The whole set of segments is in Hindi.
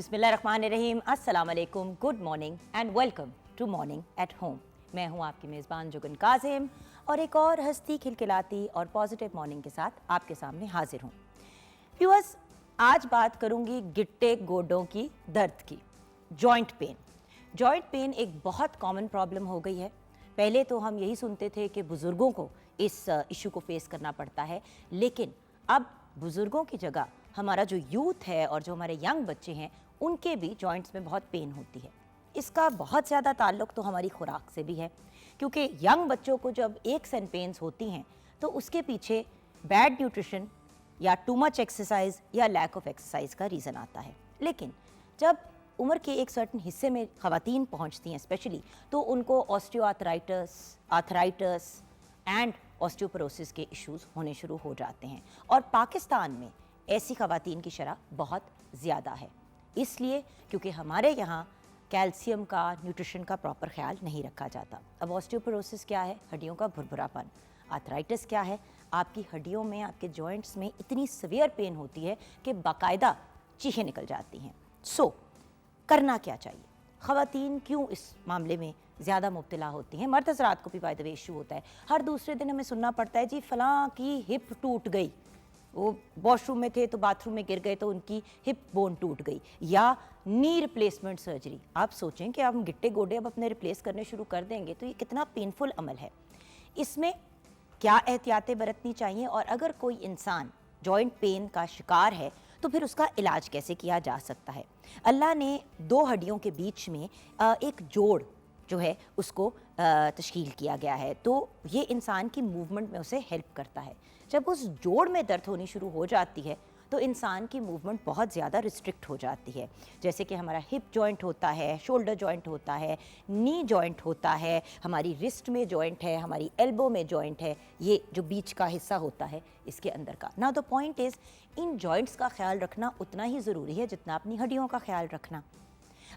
बिस्मिल्लाहिर्रहमानिर्रहीम, अस्सलाम वालेकुम, good morning and welcome to morning at home. मैं हूं आपकी मेज़बान जुगन काजिम और एक और हंसती खिलखिलाती और पॉजिटिव मॉर्निंग के साथ आपके सामने हाजिर हूं। व्यूअर्स, आज बात करूंगी गिट्टे गोडों की दर्द की। Joint pain. जॉइंट पेन एक बहुत कॉमन प्रॉब्लम हो गई है। पहले तो हम यही सुनते थे कि बुज़ुर्गों को इस इशू को फेस करना पड़ता है, लेकिन अब बुज़ुर्गों की जगह हमारा जो यूथ है और जो हमारे यंग बच्चे हैं उनके भी जॉइंट्स में बहुत पेन होती है। इसका बहुत ज़्यादा ताल्लुक तो हमारी खुराक से भी है, क्योंकि यंग बच्चों को जब एक्स एंड पेन्स होती हैं तो उसके पीछे बैड न्यूट्रिशन या टू मच एक्सरसाइज या लैक ऑफ एक्सरसाइज का रीज़न आता है। लेकिन जब उम्र के एक सर्टन हिस्से में ख़वातीन पहुंचती हैं स्पेशली, तो उनको ऑस्टियोआर्थराइटिस, आर्थराइटिस एंड ऑस्टियोपोरोसिस के इश्यूज होने शुरू हो जाते हैं। और पाकिस्तान में ऐसी ख़वातीन की शरह बहुत ज़्यादा है, इसलिए क्योंकि हमारे यहाँ कैल्शियम का, न्यूट्रिशन का प्रॉपर ख्याल नहीं रखा जाता। अब ऑस्टियोपोरोसिस क्या है? हड्डियों का भुरभुरापन। आर्थराइटिस क्या है? आपकी हड्डियों में, आपके जॉइंट्स में इतनी सीवियर पेन होती है कि बाकायदा चीखें निकल जाती हैं। सो करना क्या चाहिए? ख़वातीन क्यों इस मामले में ज़्यादा मुब्तला होती हैं? मर्द हज़रात को भी बाय द वे इशू होता है। हर दूसरे दिन हमें सुनना पड़ता है, जी फ़लाँ की हिप टूट गई, वो वॉशरूम में थे तो बाथरूम में गिर गए तो उनकी हिप बोन टूट गई, या नी रिप्लेसमेंट सर्जरी। आप सोचें कि आप गिट्टे गोडे अब अपने रिप्लेस करने शुरू कर देंगे तो ये कितना पेनफुल अमल है। इसमें क्या एहतियातें बरतनी चाहिए, और अगर कोई इंसान जॉइंट पेन का शिकार है तो फिर उसका इलाज कैसे किया जा सकता है? अल्लाह ने दो हड्डियों के बीच में एक जोड़ जो है उसको तश्कील किया गया है, तो ये इंसान की मूवमेंट में उसे हेल्प करता है। जब उस जोड़ में दर्द होनी शुरू हो जाती है तो इंसान की मूवमेंट बहुत ज़्यादा रिस्ट्रिक्ट हो जाती है। जैसे कि हमारा हिप जॉइंट होता है, शोल्डर जॉइंट होता है, नी जॉइंट होता है, हमारी रिस्ट में जॉइंट है, हमारी एल्बो में जॉइंट है, ये जो बीच का हिस्सा होता है इसके अंदर का। Now the point is, in joints का ख्याल रखना उतना ही ज़रूरी है जितना अपनी हड्डियों का ख्याल रखना।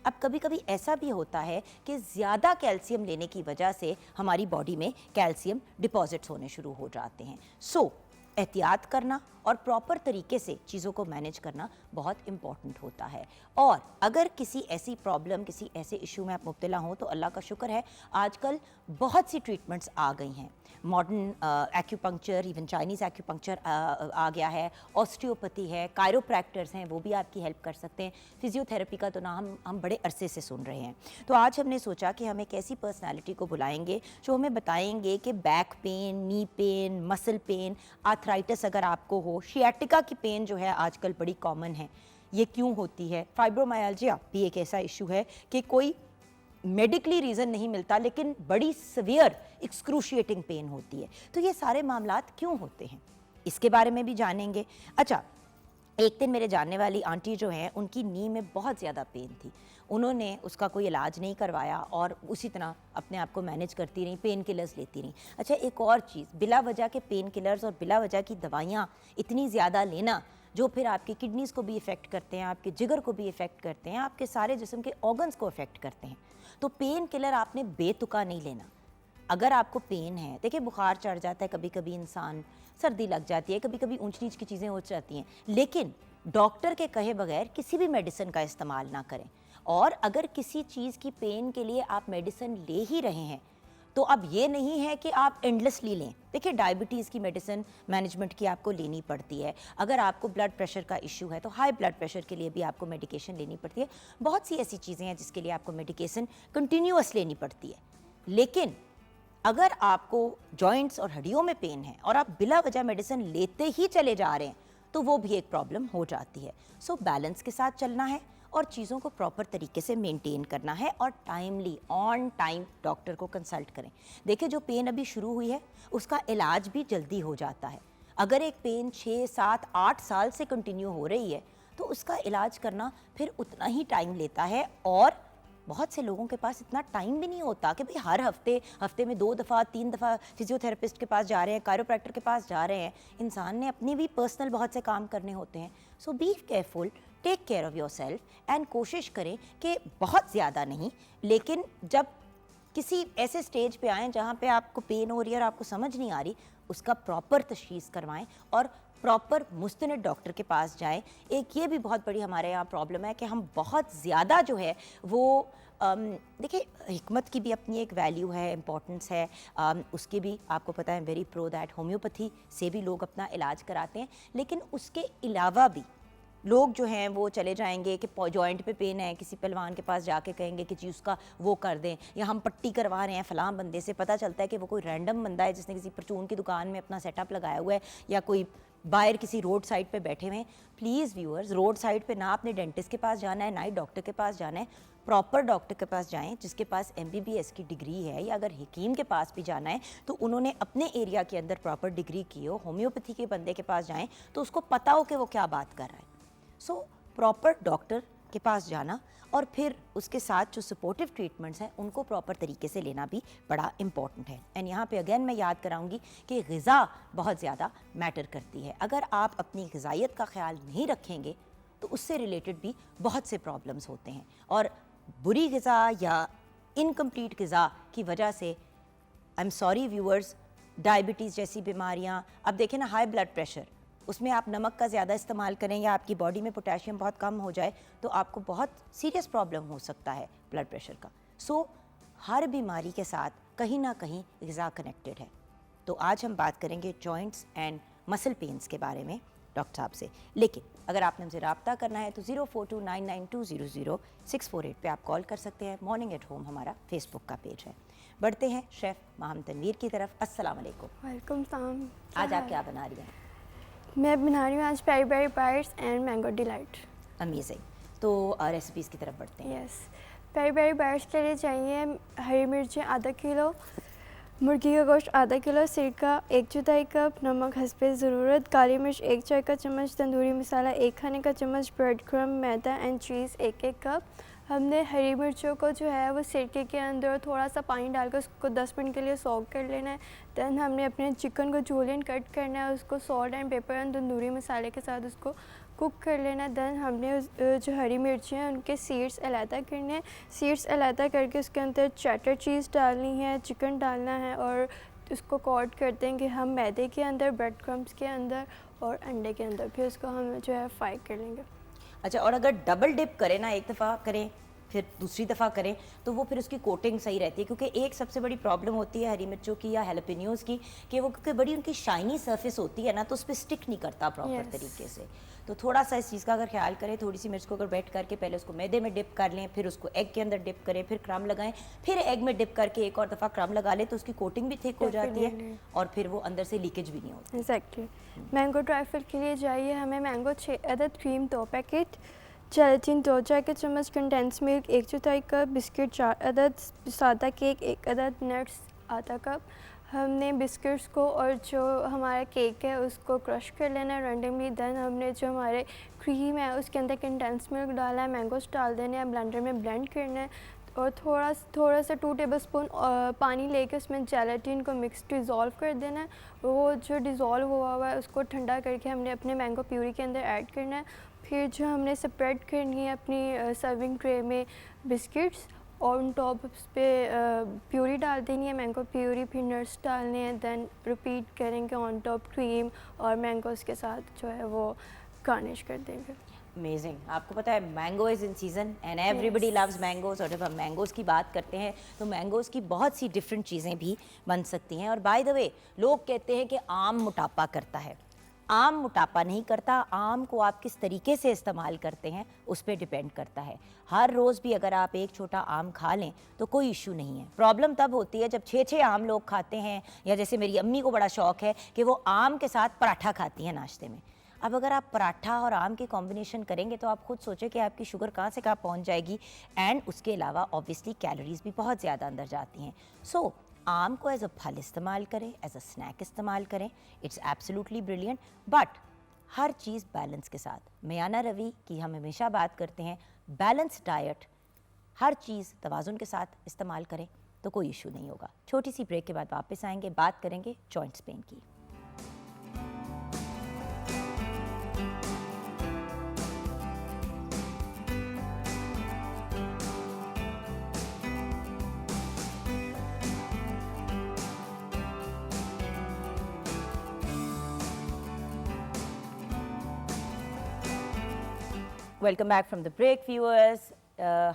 अब कभी कभी ऐसा भी होता है कि ज़्यादा कैल्शियम लेने की वजह से हमारी बॉडी में कैल्शियम डिपॉजिट्स होने शुरू हो जाते हैं। सो एहतियात करना और प्रॉपर तरीके से चीज़ों को मैनेज करना बहुत इम्पॉर्टेंट होता है। और अगर किसी ऐसी प्रॉब्लम, किसी ऐसे इशू में आप मुब्तला हों तो अल्लाह का शुक्र है आजकल बहुत सी ट्रीटमेंट्स आ गई हैं। Modern acupuncture, even Chinese acupuncture आ गया है, ऑस्टियोपैथी है, कायरोप्रैक्टर्स हैं, वो भी आपकी हेल्प कर सकते हैं। फिजियोथेरेपी का तो नाम हम बड़े अरसे से सुन रहे हैं। तो आज हमने सोचा कि हम एक ऐसी पर्सनालिटी को बुलाएंगे जो हमें बताएंगे कि back pain, knee pain, muscle pain, arthritis अगर आपको हो, शियाटिका की पेन जो है आजकल बड़ी कॉमन है, ये क्यों होती है? फाइब्रोमाइल्जिया भी एक ऐसा इशू है कि कोई मेडिकली रीज़न नहीं मिलता लेकिन बड़ी सीवियर एक्सक्रूशिएटिंग पेन होती है। तो ये सारे मामलात क्यों होते हैं, इसके बारे में भी जानेंगे। अच्छा, एक दिन मेरे जानने वाली आंटी जो हैं उनकी नी में बहुत ज़्यादा पेन थी। उन्होंने उसका कोई इलाज नहीं करवाया और उसी तरह अपने आप को मैनेज करती रहीं, पेन किलर्स लेती रहीं। अच्छा, एक और चीज़, बिला वजह के पेन किलर्स और बिला वजह की दवाइयाँ इतनी ज़्यादा लेना जो फिर आपकी किडनीज़ को भी इफ़ेक्ट करते हैं, आपके जिगर को भी इफ़ेक्ट करते हैं, आपके सारे जिस्म के ऑर्गन्स को इफ़ेक्ट करते हैं। तो पेन किलर आपने बेतुका नहीं लेना। अगर आपको पेन है, देखिए बुखार चढ़ जाता है कभी कभी, इंसान सर्दी लग जाती है, कभी कभी ऊंच नीच की चीज़ें हो जाती हैं, लेकिन डॉक्टर के कहे बगैर किसी भी मेडिसिन का इस्तेमाल ना करें। और अगर किसी चीज़ की पेन के लिए आप मेडिसिन ले ही रहे हैं तो अब ये नहीं है कि आप एंडलेसली लें। देखिए डायबिटीज़ की मेडिसिन मैनेजमेंट की आपको लेनी पड़ती है। अगर आपको ब्लड प्रेशर का इशू है तो हाई ब्लड प्रेशर के लिए भी आपको मेडिकेशन लेनी पड़ती है। बहुत सी ऐसी चीज़ें हैं जिसके लिए आपको मेडिकेशन कंटिन्यूअस लेनी पड़ती है। लेकिन अगर आपको जॉइंट्स और हड्डियों में पेन है और आप बिला वजह मेडिसिन लेते ही चले जा रहे हैं तो वो भी एक प्रॉब्लम हो जाती है। सो बैलेंस के साथ चलना है और चीज़ों को प्रॉपर तरीके से मेंटेन करना है और टाइमली, ऑन टाइम डॉक्टर को कंसल्ट करें। देखिए, जो पेन अभी शुरू हुई है उसका इलाज भी जल्दी हो जाता है। अगर एक पेन 6, 7, 8 साल से कंटिन्यू हो रही है तो उसका इलाज करना फिर उतना ही टाइम लेता है। और बहुत से लोगों के पास इतना टाइम भी नहीं होता कि भाई हर हफ्ते में 2 दफ़ा 3 दफ़ा फिजियोथेरेपिस्ट के पास जा रहे हैं, कायरोप्रैक्टर के पास जा रहे हैं। इंसान ने अपने भी पर्सनल बहुत से काम करने होते हैं। So be careful, take care of yourself and कोशिश करें कि बहुत ज़्यादा नहीं, लेकिन जब किसी ऐसे स्टेज पे आएँ जहाँ पे आपको पेन हो रही है और आपको समझ नहीं आ रही, उसका प्रॉपर तशख़ीस करवाएं और प्रॉपर मुस्तनद डॉक्टर के पास जाएं। एक ये भी बहुत बड़ी हमारे यहाँ प्रॉब्लम है कि हम बहुत ज़्यादा जो है वो देखिए, हिकमत की भी अपनी एक वैल्यू है, इम्पोर्टेंस है, उसके भी आपको पता है वेरी प्रो दैट होम्योपैथी से भी लोग अपना इलाज कराते हैं, लेकिन उसके अलावा भी लोग जो हैं वो चले जाएंगे कि जॉइंट पे पेन है, किसी पहलवान के पास जाके कहेंगे कि जी उसका वो कर दें, या हम पट्टी करवा रहे हैं फ़लाँ बंदे से, पता चलता है कि वो कोई रैंडम बंदा है जिसने किसी परचून की दुकान में अपना सेटअप लगाया हुआ है या कोई बाहर किसी रोड साइड पे बैठे हुए हैं। प्लीज़ व्यूअर्स, रोड साइड पे ना अपने डेंटिस्ट के पास जाना है, ना ही डॉक्टर के पास जाना है, प्रॉपर डॉक्टर के पास जाएं जिसके पास MBBS की डिग्री है, या अगर हकीम के पास भी जाना है तो उन्होंने अपने एरिया के अंदर प्रॉपर डिग्री की हो। होम्योपैथी के बंदे के पास जाएं तो उसको पता हो कि वो क्या बात कर रहा है। सो प्रॉपर डॉक्टर के पास जाना और फिर उसके साथ जो सपोर्टिव ट्रीटमेंट्स हैं उनको प्रॉपर तरीके से लेना भी बड़ा इंपॉर्टेंट है। एंड यहाँ पे अगेन मैं याद कराऊंगी कि ग़िज़ा बहुत ज़्यादा मैटर करती है। अगर आप अपनी ग़िज़ाइयत का ख्याल नहीं रखेंगे तो उससे रिलेटेड भी बहुत से प्रॉब्लम्स होते हैं, और बुरी ग़िज़ा या इनकम्प्लीट ग़िज़ा की वजह से, I am sorry viewers, diabetes जैसी बीमारियाँ, अब देखें ना हाई ब्लड प्रेशर, उसमें आप नमक का ज़्यादा इस्तेमाल करें या आपकी बॉडी में पोटेशियम बहुत कम हो जाए तो आपको बहुत सीरियस प्रॉब्लम हो सकता है ब्लड प्रेशर का। सो हर बीमारी के साथ कहीं ना कहीं ग़िज़ा कनेक्टेड है। तो आज हम बात करेंगे जॉइंट्स एंड मसल पेन्स के बारे में डॉक्टर साहब से। लेकिन अगर आपने हमसे रब्ता करना है तो 042992000648 पे आप कॉल कर सकते हैं। मॉर्निंग एट होम हमारा फेसबुक का पेज है। बढ़ते हैं शेफ़ माहम तनवीर की तरफ। अस्सलाम वालेकुम। वेलकम सलाम। आज आप क्या बना रही हैं? मैं बना रही हूँ आज peri peri bites and mango delight. Amazing. तो रेसिपीज़ की तरफ बढ़ते हैं। यस, पेरी पेरी बाइट्स के लिए चाहिए हरी मिर्चें आधा किलो, मुर्गी का गोश्त आधा किलो, सिरका 1/4 कप, नमक हस्बे ज़रूरत, काली मिर्च 1 चाय का चम्मच, तंदूरी मसाला 1 खाने का चम्मच, bread crumb, maida and cheese 1-1 cup. हमने हरी मिर्चों को जो है वो सिरके के अंदर थोड़ा सा पानी डालकर उसको 10 मिनट के लिए सॉक कर लेना है। दैन हमने अपने चिकन को जूलियन कट करना है, उसको salt and paper and tandoori मसाले के साथ उसको कुक कर लेना। दैन हमने जो हरी मिर्चें हैं उनके सीड्स अलहदा करने हैं। सीड्स अलहदा करके उसके अंदर चैटर चीज़ डालनी है, चिकन डालना है और उसको कोट कर देंगे हम मैदे के अंदर, ब्रेड क्रम्ब्स के अंदर और अंडे के अंदर। फिर उसको हम जो है फ्राई कर लेंगे। अच्छा, और अगर डबल डिप करें ना, एक दफ़ा करें फिर दूसरी दफ़ा करें तो वो फिर उसकी कोटिंग सही रहती है, क्योंकि एक सबसे बड़ी प्रॉब्लम होती है हरी मिर्चों की या हेलपिनियोज़ की कि वो क्योंकि बड़ी उनकी शाइनी सरफेस होती है ना, तो उस पर स्टिक नहीं करता प्रॉपर तरीके से। तो थोड़ा सा इस चीज़ का अगर ख्याल करें, थोड़ी सी मिर्च को अगर वेट करके पहले उसको मैदे में डिप कर लें, फिर उसको एग के अंदर डिप करें, फिर क्रम लगाएं, फिर एग में डिप करके एक और दफ़ा क्रम लगा लें तो उसकी कोटिंग भी थिक हो जाती है और फिर वो अंदर से लीकेज भी नहीं होती। एग्जैक्टली। मैंगो ट्राइफल के लिए चाहिए हमें मैंगो 6 अदद, क्रीम 2 पैकेट, जेलेटिन 2 चाय के चम्मच, कंडेंस मिल्क 1/4 कप, बिस्किट 4 अदद, सादा केक 1 अदद, नट्स आधा कप। हमने बिस्किट्स को और जो हमारा केक है उसको क्रश कर लेना है रैंडमली। दैन हमने जो हमारे क्रीम है उसके अंदर कंडेंस मिल्क डाला है, मैंगोस डाल देने हैं, ब्लेंडर में ब्लेंड करना है और थोड़ा सा 2 टेबलस्पून पानी लेके उसमें जेलेटिन को मिक्स डिज़ोल्व कर देना है। वो जो डिज़ोल्व हुआ हुआ है उसको ठंडा करके हमने अपने मैंगो प्यूरी के अंदर ऐड करना है। फिर जो हमने स्प्रेड करनी है अपनी सर्विंग ट्रे में बिस्किट्स और उन टॉप पे प्यूरी डाल देनी है, मैंगो प्यूरी, फिर नट्स डालने हैं। दैन रिपीट करेंगे ऑन टॉप क्रीम और मैंगोज़ के साथ जो है वो गार्निश कर देंगे। अमेजिंग। आपको पता है mango is in season and everybody loves mangoes, और जब हम मैंगोज़ की बात करते हैं तो मैंगोज़ की बहुत सी डिफरेंट चीज़ें भी बन सकती हैं। और बाय द वे, लोग कहते हैं कि आम मोटापा करता है। आम मोटापा नहीं करता, आम को आप किस तरीके से इस्तेमाल करते हैं उस पर डिपेंड करता है। हर रोज़ भी अगर आप एक छोटा आम खा लें तो कोई इशू नहीं है। प्रॉब्लम तब होती है जब 6-6 आम लोग खाते हैं, या जैसे मेरी अम्मी को बड़ा शौक़ है कि वो आम के साथ पराठा खाती हैं नाश्ते में। अब अगर आप पराठा और आम की कॉम्बिनेशन करेंगे तो आप खुद सोचें कि आपकी शुगर कहाँ से कहाँ पहुँच जाएगी, एंड उसके अलावा ऑब्वियसली कैलोरीज भी बहुत ज़्यादा अंदर जाती हैं। सो आम को एज अ फल इस्तेमाल करें, एज अ स्नैक इस्तेमाल करें, it's absolutely brilliant, but her cheese balance के साथ। मियाना रवि की हम हमेशा बात करते हैं, बैलेंस डाइट, हर चीज़ तवाज़ुन के साथ इस्तेमाल करें तो कोई इशू नहीं होगा। छोटी सी ब्रेक के बाद वापस आएंगे, बात करेंगे जॉइंट्स पेन की। Welcome back from the break viewers.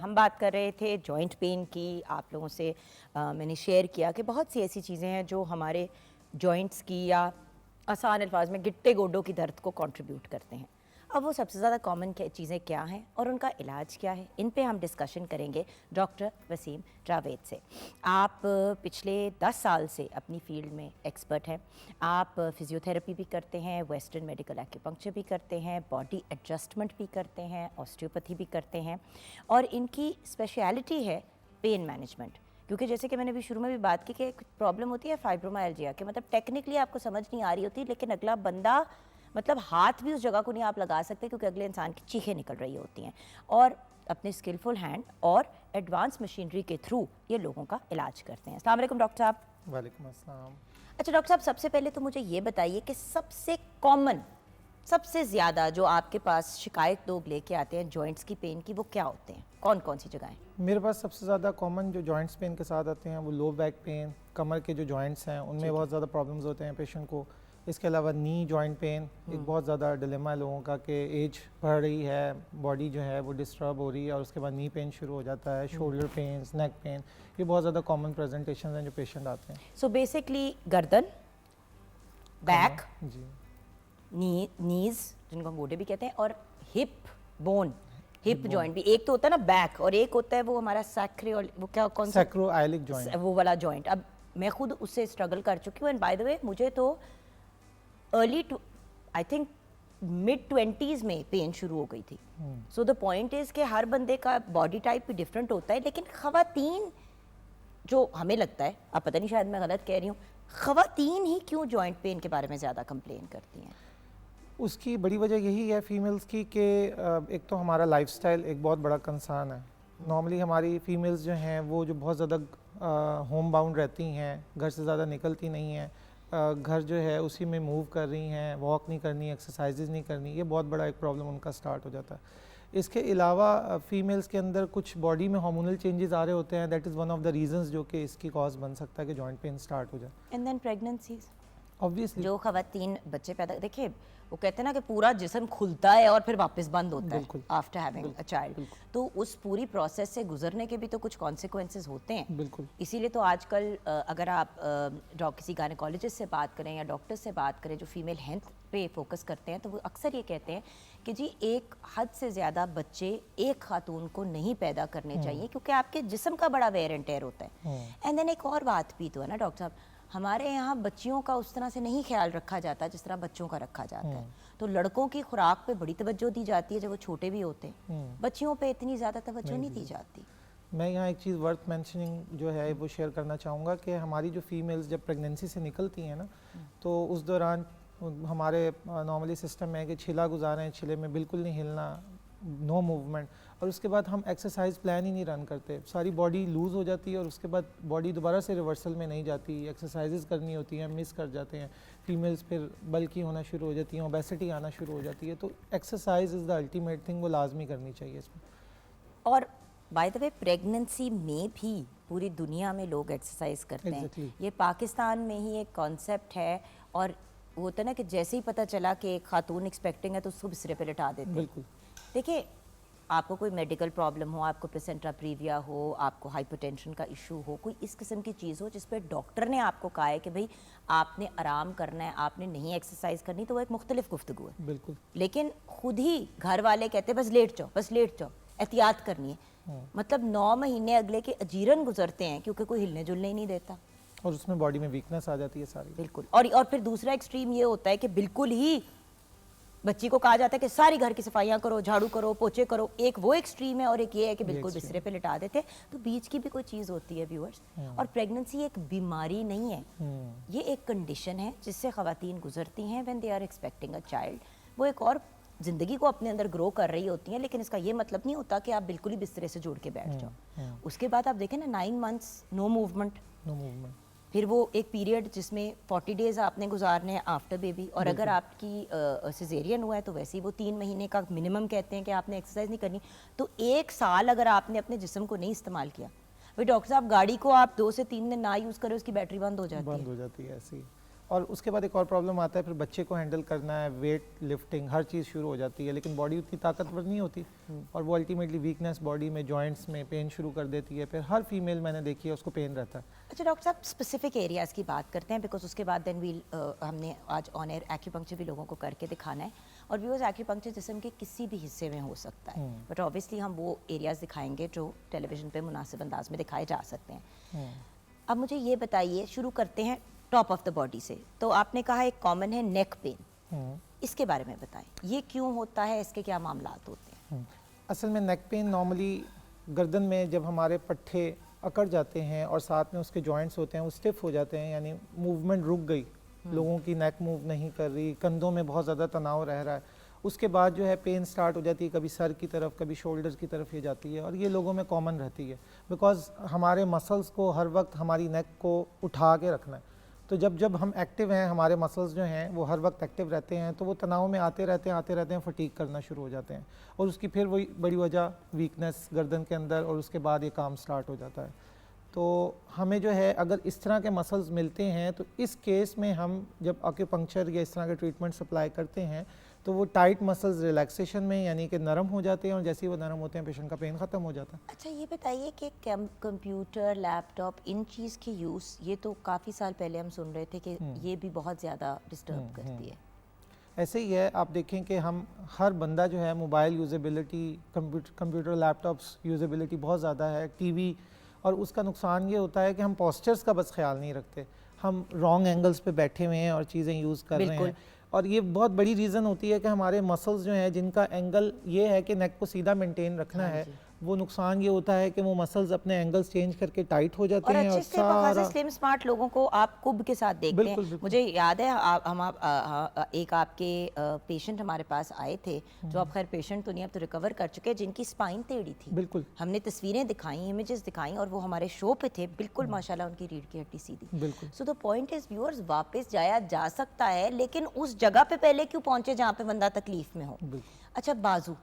हम बात कर रहे थे जॉइंट पेन की। आप लोगों से मैंने शेयर किया कि बहुत सी ऐसी चीज़ें हैं जो हमारे जॉइंट्स की या आसान अल्फाज में गिट्टे गोडों की दर्द को कंट्रीब्यूट करते हैं। अब वो सबसे ज़्यादा कॉमन चीज़ें क्या हैं और उनका इलाज क्या है, इन पे हम डिस्कशन करेंगे डॉक्टर वसीम जावेद से। आप पिछले 10 साल से अपनी फील्ड में एक्सपर्ट हैं। आप फिजियोथेरेपी भी करते हैं, वेस्टर्न मेडिकल एक्यूपंक्चर भी करते हैं, बॉडी एडजस्टमेंट भी करते हैं, ऑस्टियोपैथी भी करते हैं और इनकी स्पेशलिटी है पेन मैनेजमेंट। क्योंकि जैसे कि मैंने भी शुरू में भी बात की कि एक प्रॉब्लम होती है फाइब्रोमाइल्जिया के, मतलब टेक्निकली आपको समझ नहीं आ रही होती, लेकिन अगला बंदा मतलब हाथ भी उस जगह को नहीं आप लगा सकते क्योंकि अगले इंसान की चीखें निकल रही होती हैं, और अपने स्किलफुल हैंड और एडवांस मशीनरी के थ्रू ये लोगों का इलाज करते हैं। अस्सलाम वालेकुम डॉक्टर साहब। वालेकुम अस्सलाम। अच्छा डॉक्टर साहब, सबसे पहले तो मुझे ये बताइए कि सबसे कॉमन, सबसे ज़्यादा जो आपके पास शिकायत लोग लेके आते हैं जॉइंट्स की पेन की, वो क्या होते हैं, कौन कौन सी जगहें? मेरे पास सबसे ज़्यादा कॉमन जो जॉइंट्स पेन के साथ आते हैं वो लो बैक पेन, कमर के जो जॉइंट्स हैं उनमें बहुत ज़्यादा प्रॉब्लम्स होते हैं पेशेंट को। इसके अलावा नी जॉइंट पेन एक बहुत ज़्यादा डिलेमा है लोगों का कि एज बढ़ रही है, बॉडी जो है वो डिस्टर्ब हो रही है और उसके बाद नी पेन शुरू हो जाता है, शोल्डर पेन्स, नेक पेन, ये बहुत ज़्यादा कॉमन प्रेजेंटेशन हैं जो पेशेंट आते हैं। सो बेसिकली गर्दन, बैक, जी, नीज जिनको हम गोडे भी कहते हैं, और हिप बोन, हिप जॉइंट भी एक तो होता है ना बैक, और एक होता है वो हमारा सैक्रो, वो क्या कौन सा, सैक्रोआइलिक जॉइंट, वो वाला जॉइंट। अब मैं खुद उससे स्ट्रगल कर चुकी हूँ एंड बाय द वे मुझे तो early I think mid 20s में पेन शुरू हो गई थी। सो द पॉइंट इज कि हर बंदे का बॉडी टाइप भी डिफरेंट होता है, लेकिन खवातीन जो हमें लगता है, अब पता नहीं शायद मैं गलत कह रही हूँ, खवातीन ही क्यों जॉइंट पेन के बारे में ज़्यादा कंप्लेन करती हैं? उसकी बड़ी वजह यही है फीमेल्स की कि एक तो हमारा लाइफस्टाइल एक बहुत बड़ा कंसर्न है। नॉर्मली हमारी फीमेल्स जो हैं वो जो बहुत ज़्यादा होम बाउंड रहती हैं, घर से ज़्यादा निकलती नहीं हैं, घर जो है उसी में मूव कर रही हैं, वॉक नहीं करनी, एक्सरसाइजेज नहीं करनी, ये बहुत बड़ा एक प्रॉब्लम उनका स्टार्ट हो जाता है। इसके अलावा फीमेल्स के अंदर कुछ बॉडी में हार्मोनल चेंजेस आ रहे होते हैं, that is one of the reasons जो कि इसकी कॉज बन सकता है कि जॉइंट पेन स्टार्ट हो जाए। एंड देन प्रेगनेंसीज, ऑब्वियसली जो खवातीन बच्चे पैदा, देखिए वो कहते हैं ना कि पूरा जिस्म खुलता है और फिर वापस बंद होता है आफ्टर हैविंग अ चाइल्ड, तो उस पूरी प्रोसेस से गुजरने के भी तो कुछ कॉन्सिक्वेंसेस होते हैं। बिल्कुल, इसीलिए तो आजकल अगर आप किसी गायनेकोलॉजिस्ट से बात करें या डॉक्टर से बात करें जो फीमेल हेल्थ पे फोकस करते हैं, तो वो अक्सर ये कहते हैं कि जी एक हद से ज़्यादा बच्चे एक खातून को नहीं पैदा करने चाहिए क्योंकि आपके जिस्म का बड़ा वेयर एंड टेयर होता है। एंड देन एक और बात भी तो है ना डॉक्टर साहब, हमारे यहाँ बच्चियों का उस तरह से नहीं ख्याल रखा जाता जिस तरह बच्चों का रखा जाता है। तो लड़कों की खुराक पे बड़ी तवज्जो दी जाती है जब वो छोटे भी होते हैं, बच्चियों पे इतनी ज़्यादा तवज्जो नहीं दी जाती। मैं यहाँ एक चीज़ वर्थ मेंशनिंग जो है वो शेयर करना चाहूँगा कि हमारी जो फीमेल्स जब प्रेगनेंसी से निकलती हैं ना, तो उस दौरान हमारे नॉर्मली सिस्टम है कि छिला गुजारें, छिले में बिल्कुल नहीं हिलना, नो मूवमेंट, और उसके बाद हम एक्सरसाइज प्लान ही नहीं रन करते, सारी बॉडी लूज़ हो जाती है और उसके बाद बॉडी दोबारा से रिवर्सल में नहीं जाती, एक्सरसाइजेज करनी होती हैं, मिस कर जाते हैं फीमेल्स, फिर बल्कि होना शुरू हो जाती हैं, ओबेसिटी आना शुरू हो जाती है। तो exercise is the ultimate thing, वो लाजमी करनी चाहिए इसमें। और बाय द वे प्रेगनेंसी में भी पूरी दुनिया में लोग एक्सरसाइज करते हैं, ये पाकिस्तान में ही एक कॉन्सेप्ट है, और वो होता है ना कि जैसे ही पता चला कि एक खातून एक्सपेक्टिंग है तो उसको बिस्तरे पे लिटा देते हैं। बिल्कुल, देखिए आपको कोई मेडिकल प्रॉब्लम हो, आपको प्लेसेंटा प्रीविया हो, आपको हाइपरटेंशन का इशू हो, कोई इस किस्म की चीज़ हो जिस पे डॉक्टर ने आपको कहा है कि भाई आपने आराम करना है, आपने नहीं एक्सरसाइज करनी, तो वो एक मुख्तलिफ गुफ्तगू है। बिल्कुल, लेकिन खुद ही घर वाले कहते हैं बस लेट जाओ, बस लेट जाओ, एहतियात करनी है। मतलब 9 महीने अगले के अजीरन गुजरते हैं क्योंकि कोई हिलने जुलने ही नहीं देता, और उसमें बॉडी में वीकनेस आ जाती है सारी। बिल्कुल। और फिर दूसरा एक्सट्रीम ये होता है कि बिल्कुल ही बच्ची को कहा जाता है कि सारी घर की सफाइयाँ करो, झाड़ू करो, पोछे करो, एक वो एक्सट्रीम है, और एक ये है कि बिल्कुल बिस्तरे पे लिटा देते हैं। तो बीच की भी कोई चीज़ होती है व्यूअर्स। और प्रेगनेंसी एक बीमारी नहीं है, ये एक कंडीशन है जिससे खवातीन गुजरती हैं when they are expecting a child. वो एक और ज़िंदगी को अपने अंदर ग्रो कर रही होती हैं, लेकिन इसका ये मतलब नहीं होता कि आप बिल्कुल ही बिस्तरे से जुड़ के बैठ जाओ। उसके बाद आप देखें ना 9 मंथ्स नो मूवमेंट, फिर वो एक पीरियड जिसमें 40 डेज आपने गुजारने हैं आफ्टर बेबी, और अगर आपकी सिजेरियन हुआ है तो वैसे ही वो 3 महीने का मिनिमम कहते हैं कि आपने एक्सरसाइज नहीं करनी। तो 1 साल अगर आपने अपने जिस्म को नहीं इस्तेमाल किया, भाई डॉक्टर साहब गाड़ी को आप 2 से 3 दिन ना यूज़ करें उसकी बैटरी बंद हो जाती है ऐसी। और उसके बाद एक और प्रॉब्लम आता है, फिर बच्चे को हैंडल करना है, वेट लिफ्टिंग, हर चीज़ शुरू हो जाती है, लेकिन बॉडी उतनी ताकतवर नहीं होती और वो अल्टीमेटली वीकनेस बॉडी में, जॉइंट्स में पेन शुरू कर देती है। फिर हर फीमेल मैंने देखी है उसको पेन रहता है। अच्छा डॉक्टर साहब, स्पेसिफिक एरियाज़ की बात करते हैं बिकॉज उसके बाद देन वील हमने आज ऑन एयर एक्यूपंक्चर भी लोगों को करके दिखाना है और व्यूअर्स एक्यूपंक्चर जिस्म के किसी भी हिस्से में हो सकता है, बट ऑब्वियसली हम वो एरियाज़ दिखाएंगे जो टेलीविजन पे मुनासिब अंदाज में दिखाए जा सकते हैं। अब मुझे ये बताइए, शुरू करते हैं टॉप ऑफ द बॉडी से। तो आपने कहा एक कॉमन है नेक पेन, इसके बारे में बताएं, ये क्यों होता है, इसके क्या मामलात होते हैं? असल में नेक पेन नॉर्मली गर्दन में जब हमारे पट्टे अकड़ जाते हैं और साथ में उसके जॉइंट्स होते हैं वो स्टिफ हो जाते हैं, यानी मूवमेंट रुक गई, लोगों की नेक मूव नहीं कर रही, कंधों में बहुत ज़्यादा तनाव रह रहा है, उसके बाद जो है पेन स्टार्ट हो जाती है, कभी सर की तरफ कभी शोल्डर की तरफ ये जाती है और ये लोगों में कॉमन रहती है बिकॉज हमारे मसल्स को हर वक्त हमारी नेक को उठा के रखना है। तो जब हम एक्टिव हैं, हमारे मसल्स जो हैं वो हर वक्त एक्टिव रहते हैं, तो वो तनाव में आते रहते हैं, फटीग करना शुरू हो जाते हैं और उसकी फिर वही बड़ी वजह वीकनेस गर्दन के अंदर और उसके बाद ये काम स्टार्ट हो जाता है। तो हमें जो है अगर इस तरह के मसल्स मिलते हैं तो इस केस में हम जब एक्यूपंक्चर या इस तरह के ट्रीटमेंट सप्लाई करते हैं तो वो टाइट मसल्स रिलैक्सेशन में यानी कि नरम हो जाते हैं और जैसे ही वो नरम होते हैं पेशेंट का पेन ख़त्म हो जाता है। अच्छा ये बताइए कि कंप्यूटर, लैपटॉप, इन चीज़ की यूज़, ये तो काफ़ी साल पहले हम सुन रहे थे कि ये भी बहुत ज़्यादा डिस्टर्ब करती है। ऐसे ही है, आप देखें कि हम हर बंदा जो है mobile usability, computer laptops usability बहुत ज़्यादा है, टीवी, और उसका नुकसान ये होता है कि हम पोस्चर्स का बस ख्याल नहीं रखते, हम रॉन्ग एंगल्स पे बैठे हुए हैं और चीज़ें यूज़ कर रहे हैं और ये बहुत बड़ी रीज़न होती है कि हमारे मसल्स जो हैं जिनका एंगल ये है कि नेक को सीधा मेंटेन रखना है, वो नुकसान ये होता है कि वो मसल्स अपने एंगल्स चेंज करके टाइट हो जाते हैं और सारा स्लिम स्मार्ट लोगों को आप कुब के साथ देखते हैं। मुझे याद है एक आपके पेशेंट हमारे पास आए थे जो अब खैर पेशेंट तो नहीं, अब तो रिकवर कर चुके, जिनकी स्पाइन टेढ़ी थी। बिल्कुल हमने तस्वीरें दिखाई, इमेजेस दिखाई और वो हमारे शो पे थे, बिल्कुल माशाल्लाह उनकी रीढ़ की हड्डी सीधी। बिल्कुल। So the point is viewers, वापस जाया जा सकता है लेकिन उस जगह पे पहले क्यों पहुंचे जहाँ पे बंदा तकलीफ में हो। अच्छा, बाजू,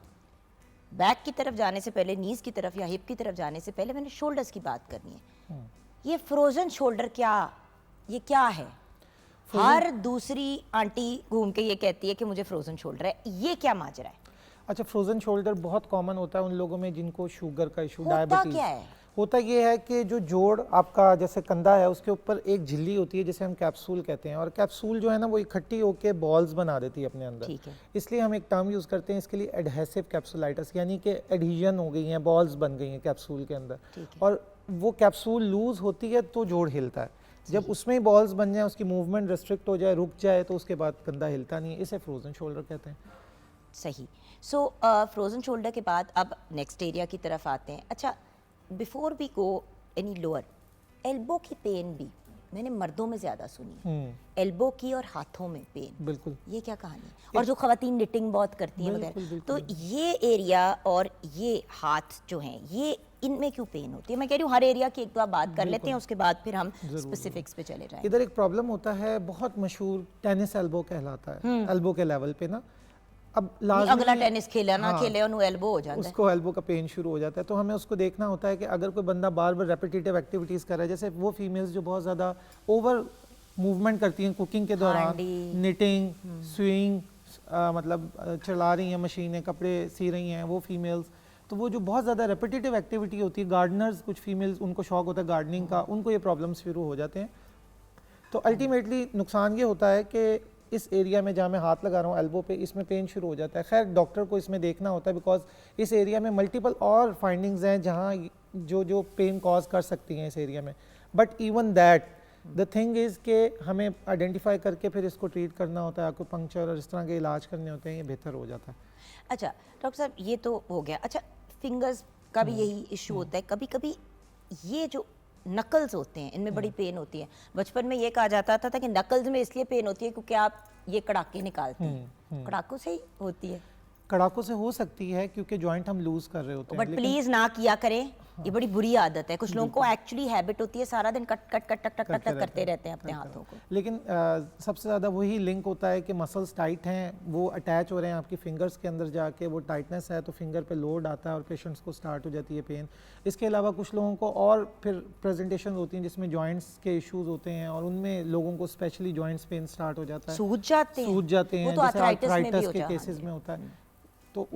बैक की तरफ जाने से पहले, नीज की तरफ या हिप की तरफ जाने से पहले मैंने शोल्डर्स की बात करनी है। ये फ्रोजन शोल्डर ये क्या है? हर दूसरी आंटी घूम के ये कहती है कि मुझे फ्रोजन शोल्डर है, ये क्या माजरा है? अच्छा, फ्रोजन शोल्डर बहुत कॉमन होता है उन लोगों में जिनको शुगर का इशू, होता डायबिटीज। क्या है? होता ये है कि जो जोड़ आपका जैसे कंधा है उसके ऊपर एक झिल्ली होती है जिसे हम कैप्सूल कहते हैं और कैप्सूल जो है ना वो इकट्ठी होकर बॉल्स बना देती है अपने अंदर। ठीक है। इसलिए हम एक टर्म यूज़ करते हैं इसके लिए, एडहेसिव कैप्सूलाइटिस, यानी कि एडहीजन हो गई हैं, बॉल्स बन गई हैं कैप्सूल के अंदर और वो कैप्सूल लूज होती है तो जोड़ हिलता है। जब उसमें ही बॉल्स बन जाए, उसकी मूवमेंट रिस्ट्रिक्ट हो जाए, रुक जाए, तो उसके बाद कंधा हिलता नहीं है, इसे फ्रोजन शोल्डर कहते हैं। सही। सो फ्रोजन शोल्डर के बाद अब नेक्स्ट एरिया की तरफ आते हैं। अच्छा, before we go any lower, elbow की पेन भी मैंने मर्दों में ज़्यादा सुनी है, एल्बो की और हाथों में पेन। बिल्कुल। ये क्या कहानी है? और जो खवातीन निटिंग बहुत करती हैं वगैरह, तो ये एरिया और ये हाथ जो हैं, ये इनमें क्यों पेन होती है? मैं कह रही हूँ हर एरिया की एक दो बात कर लेते हैं, उसके बाद फिर हम स्पेसिफिक्स पे चले जाएंगे। इधर एक प्रॉब्लम होता है, बहुत मशहूर टेनिस एल्बो कहलाता है, एल्बो के लेवल पे ना, अब अगला टेनिस खेले ना खेले और एल्बो हो जाता है, उसको एल्बो का पेन शुरू हो जाता है। तो हमें उसको देखना होता है कि अगर कोई बंदा बार बार रेपिटेटिव एक्टिविटीज़ कर रहा है, जैसे वो फीमेल्स जो बहुत ज़्यादा ओवर मूवमेंट करती हैं कुकिंग के दौरान, निटिंग, स्विंग, मतलब चला रही हैं मशीनें, कपड़े सी रही हैं वो फीमेल्स, तो वो जो बहुत ज़्यादा रेपिटेटिव एक्टिविटी होती है, गार्डनर्स, कुछ फीमेल्स उनको शौक होता है गार्डनिंग का, उनको ये प्रॉब्लम्स शुरू हो जाते हैं। तो अल्टीमेटली नुकसान ये होता है कि इस एरिया में जहाँ मैं हाथ लगा रहा हूँ एल्बो पे, इसमें पेन शुरू हो जाता है। खैर डॉक्टर को इसमें देखना होता है बिकॉज इस एरिया में मल्टीपल और फाइंडिंग्स हैं जहाँ जो पेन कॉज कर सकती हैं इस एरिया में, but even that the thing is कि हमें आइडेंटिफाई करके फिर इसको ट्रीट करना होता है, एक्यूपंक्चर और इस तरह के इलाज करने होते हैं, ये बेहतर हो जाता है। अच्छा डॉक्टर साहब, ये तो हो गया। अच्छा, फिंगर्स का भी यही इशू होता है, कभी कभी ये जो नकल्स होते हैं इनमें बड़ी पेन होती है। बचपन में ये कहा जाता था कि नकल्स में इसलिए पेन होती है क्योंकि आप ये कड़ाके निकालते हैं, कड़ाकों से ही होती है? कड़ाकों से हो सकती है क्योंकि जॉइंट हम लूज कर रहे होते हैं, बट प्लीज ना किया करें। ये बड़ी बुरी आदत है। कुछ लोगों को एक्चुअली हैबिट होती है सारा दिन कट कट कट टक टक टक करते रहते हैं अपने हाथों को। लेकिन सबसे ज़्यादा वही लिंक होता है कि मसल्स टाइट हैं, वो अटैच हो रहे हैं आपकी फिंगर्स के अंदर जाके, वो टाइटनेस है तो फिंगर पे लोड आता है और पेशेंट्स को स्टार्ट हो जाती है पेन। इसके अलावा कुछ लोगों को और फिर प्रेजेंटेशन होती हैं जिसमें जॉइंट्स के इश्यूज होते हैं और उनमें लोगों को स्पेशली जॉइंट्स पेन स्टार्ट हो जाता है, सूज जाते हैं, जैसे आर्थराइटिस के केसेस में होता है। तो